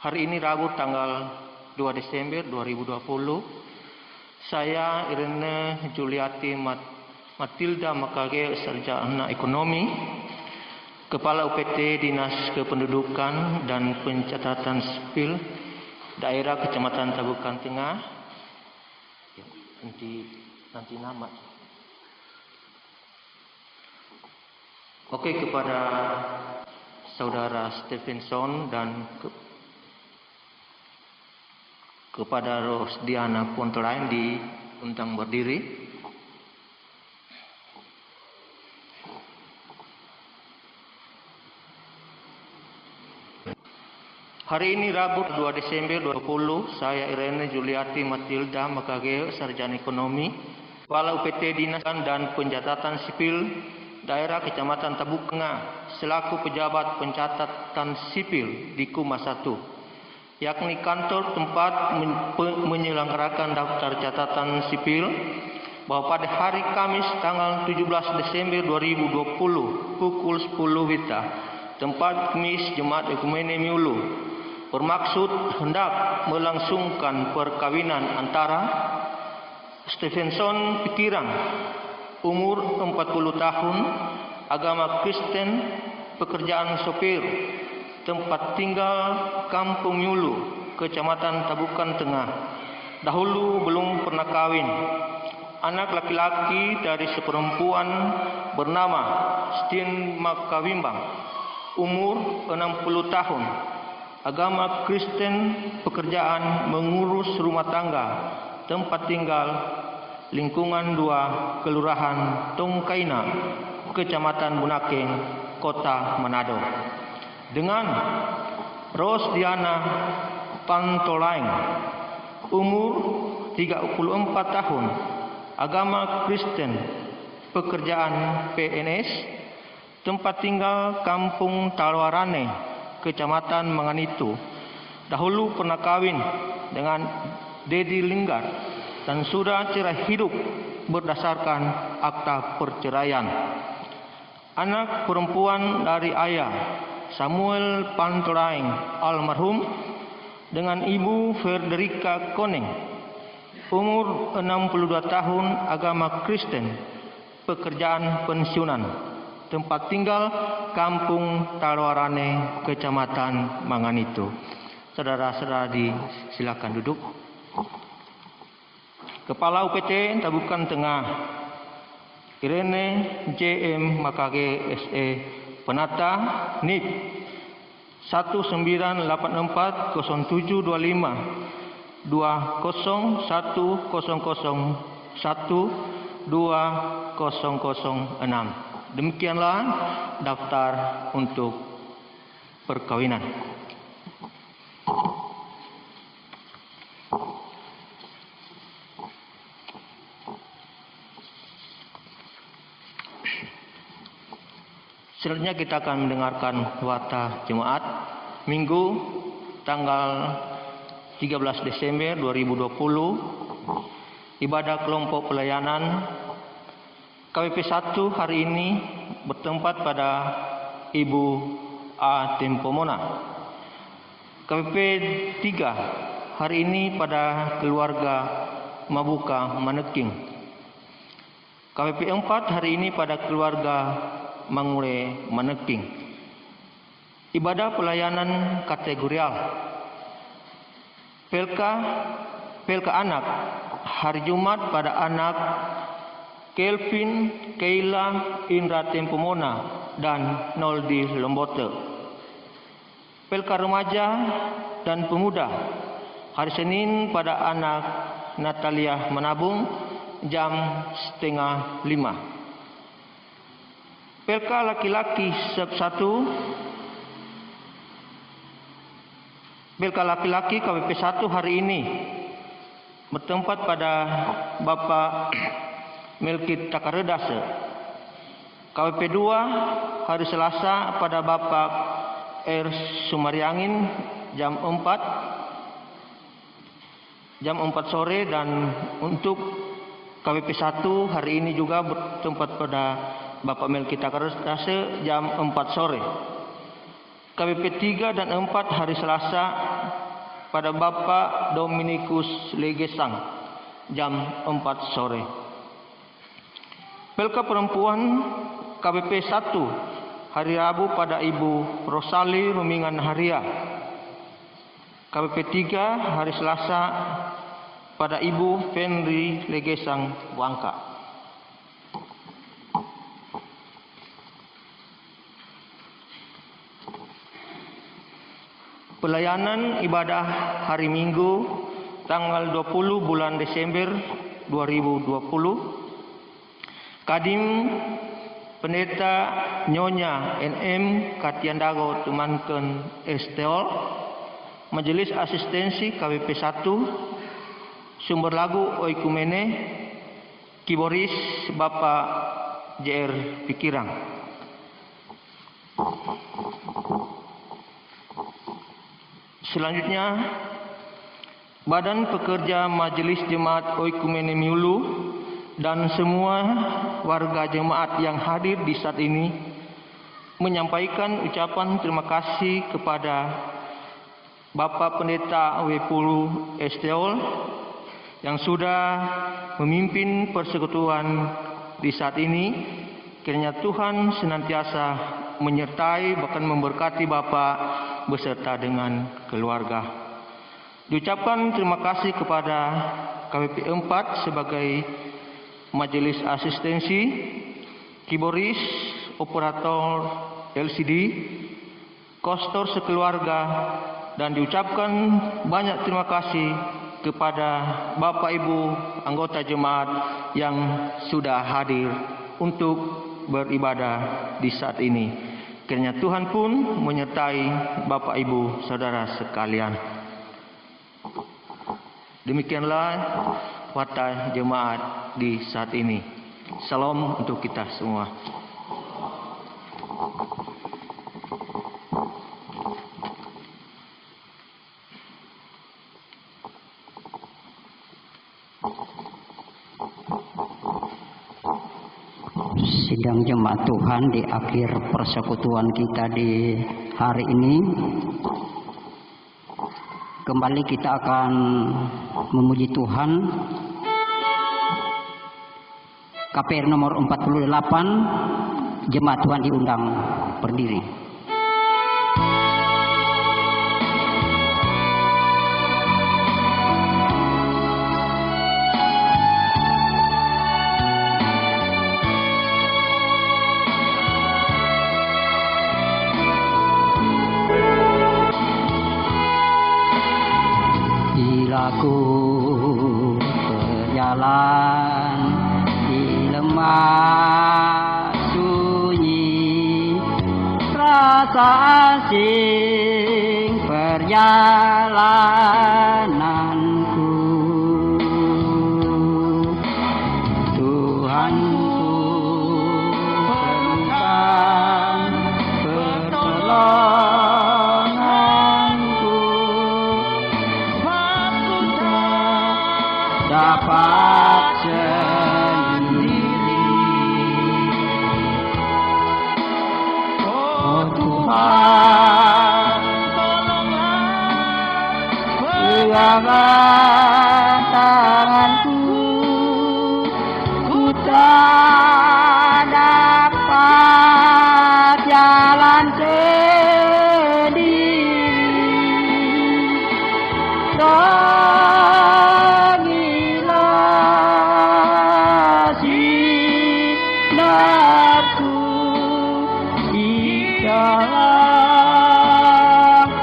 Hari ini Rabu tanggal 2 Desember 2020, saya Irene Juliati Matilda Makage, Sarjana Ekonomi, Kepala UPT Dinas Kependudukan dan Pencatatan Sipil Daerah Kecamatan Tabukan Tengah. Ya, nanti nama. Oke, kepada Saudara Stevenson dan kepada Rosdiana Pontelain diundang berdiri. Hari ini Rabu 2 Desember 2020, saya Irene Juliati Matilda Makage, Sarjana Ekonomi, Kepala UPT Dinas dan Pencatatan Sipil Daerah Kecamatan Tabuk Tengah, selaku pejabat pencatatan sipil di Kumas 1, yakni kantor tempat menyelenggarakan daftar catatan sipil, bahwa pada hari Kamis tanggal 17 Desember 2020 pukul 10 WITA, tempat Kemis Jemaat Ekumene Miulu bermaksud hendak melangsungkan perkawinan antara Stevenson Pikiran, umur 40 tahun, agama Kristen, pekerjaan sopir, tempat tinggal Kampung Yulu, Kecamatan Tabukan Tengah, dahulu belum pernah kawin. Anak laki-laki dari seperempuan bernama Stien Makawimbang, umur 60 tahun, agama Kristen, pekerjaan mengurus rumah tangga, tempat tinggal lingkungan 2, Kelurahan Tongkaina, Kecamatan Bunakeng, Kota Manado. Dengan Rosdiana Pantolain, umur 34 tahun, agama Kristen, pekerjaan PNS, tempat tinggal Kampung Talwarane, Kecamatan Manganitu, dahulu pernah kawin dengan Dedi Linggar dan sudah cerai hidup berdasarkan akta perceraian. Anak perempuan dari ayah Samuel Pantolain almarhum dengan ibu Frederica Koneng, umur 62 tahun, agama Kristen, pekerjaan pensiunan, tempat tinggal Kampung Talwarane, Kecamatan Manganitu. Saudara-saudara silakan duduk. Kepala UPT Tabukan Tengah, Irene JM Makage SE, Penata NIP 19840725 200110012006. Demikianlah daftar untuk perkawinan. Selanjutnya kita akan mendengarkan warta jemaat Minggu tanggal 13 Desember 2020. Ibadah kelompok pelayanan KWP 1 hari ini bertempat pada Ibu A. Tempomona. KPP 3 hari ini pada keluarga Mabuka Maneking. KPP 4 hari ini pada keluarga Mangure Maneking. Ibadah pelayanan kategorial. Pelka anak hari Jumat pada anak Kelvin Keila Indra Tempomona dan Noldi Lombote. Pelka remaja dan pemuda hari Senin pada anak Natalia Menabung jam 4:30. Pelka laki-laki 1. Pelka laki-laki KPP 1 hari ini bertempat pada Bapak Melkit Takaredase. KPP 2 hari Selasa pada Bapak R. Sumariangin jam 4 sore, dan untuk KPP 1 hari ini juga bertempat pada Bapak Melkit Takaredase jam 4 sore. KPP 3 dan 4 hari Selasa pada Bapak Dominikus Legesang jam 4 sore. Pelka perempuan KPP 1 hari Rabu pada Ibu Rosali Rumingan Haria. KPP 3 hari Selasa pada Ibu Fenri Legesang Wangka. Pelayanan ibadah hari Minggu tanggal 20 bulan Desember 2020. Kadim Pendeta Nyonya NM Katiandago Tumanken Esteol. Majelis Asistensi KPP 1. Sumber lagu Oikumene Kiboris Bapak JR Pikirang. Selanjutnya, Badan Pekerja Majelis Jemaat Oikumene Miulu dan semua warga jemaat yang hadir di saat ini menyampaikan ucapan terima kasih kepada Bapak Pendeta Wepulu Esteol yang sudah memimpin persekutuan di saat ini. Kiranya Tuhan senantiasa menyertai bahkan memberkati Bapak beserta dengan keluarga. Diucapkan terima kasih kepada KPP 4 sebagai Majelis Asistensi, Kiboris, Operator LCD, Kostor sekeluarga, dan diucapkan banyak terima kasih kepada Bapak Ibu anggota jemaat yang sudah hadir untuk beribadah di saat ini. Kiranya Tuhan pun menyertai Bapak Ibu Saudara sekalian. Demikianlah watak jemaat di saat ini. Salam untuk kita semua. Sidang jemaat Tuhan di akhir persekutuan kita di hari ini, kembali kita akan memuji Tuhan. KPR nomor 48, jemaat Tuhan diundang berdiri. Aku berjalan di lemah sunyi, rasa asing perjalananku. Tuhanku berikan pertolonganku, dapat sendiri. Oh Tuhan. Tuhan, peganglah tanganku, ku tak dapat jalan sendiri. Terangilah sinarku di dalam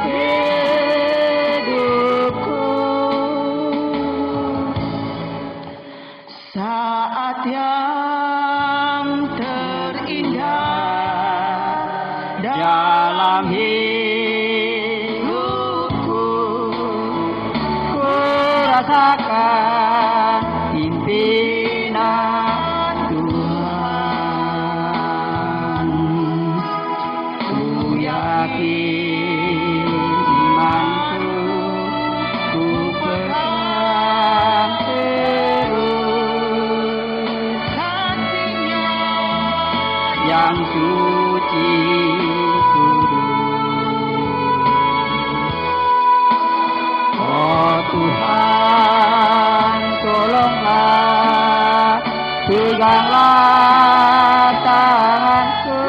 hidupku. Saat yang terindah dalam hidupku, ku rasakan pimpinan Tuhan. Ku yakin imanku, ku pegang terus hatinya yang suci kudus. Oh Tuhan, tolonglah, peganglah tanganku,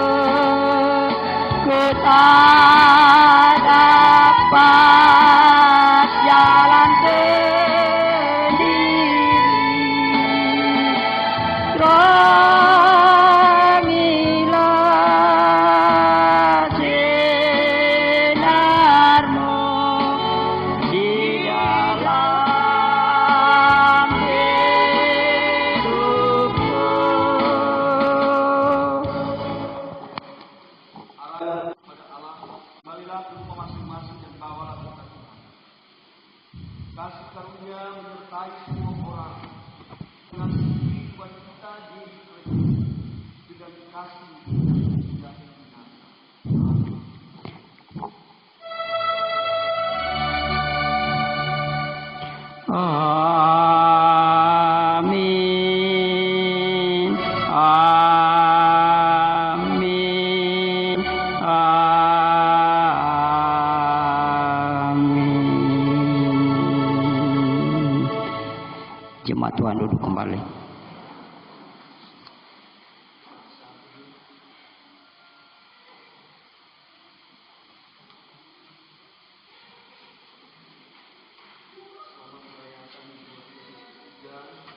ku tak dapat jalan sendiri. Terangilah sinarmu di dalam hidupku. Pada Allah, marilah rumah masing-masing dan bawalah berkat Tuhan. Kasih karunia menyertai semua orang. Mengasihi Tuhan kita Yesus Kristus dengan kasih yang tidak binasa. Amin. Amin. Amin. Jemaat Tuhan duduk kembali. Dan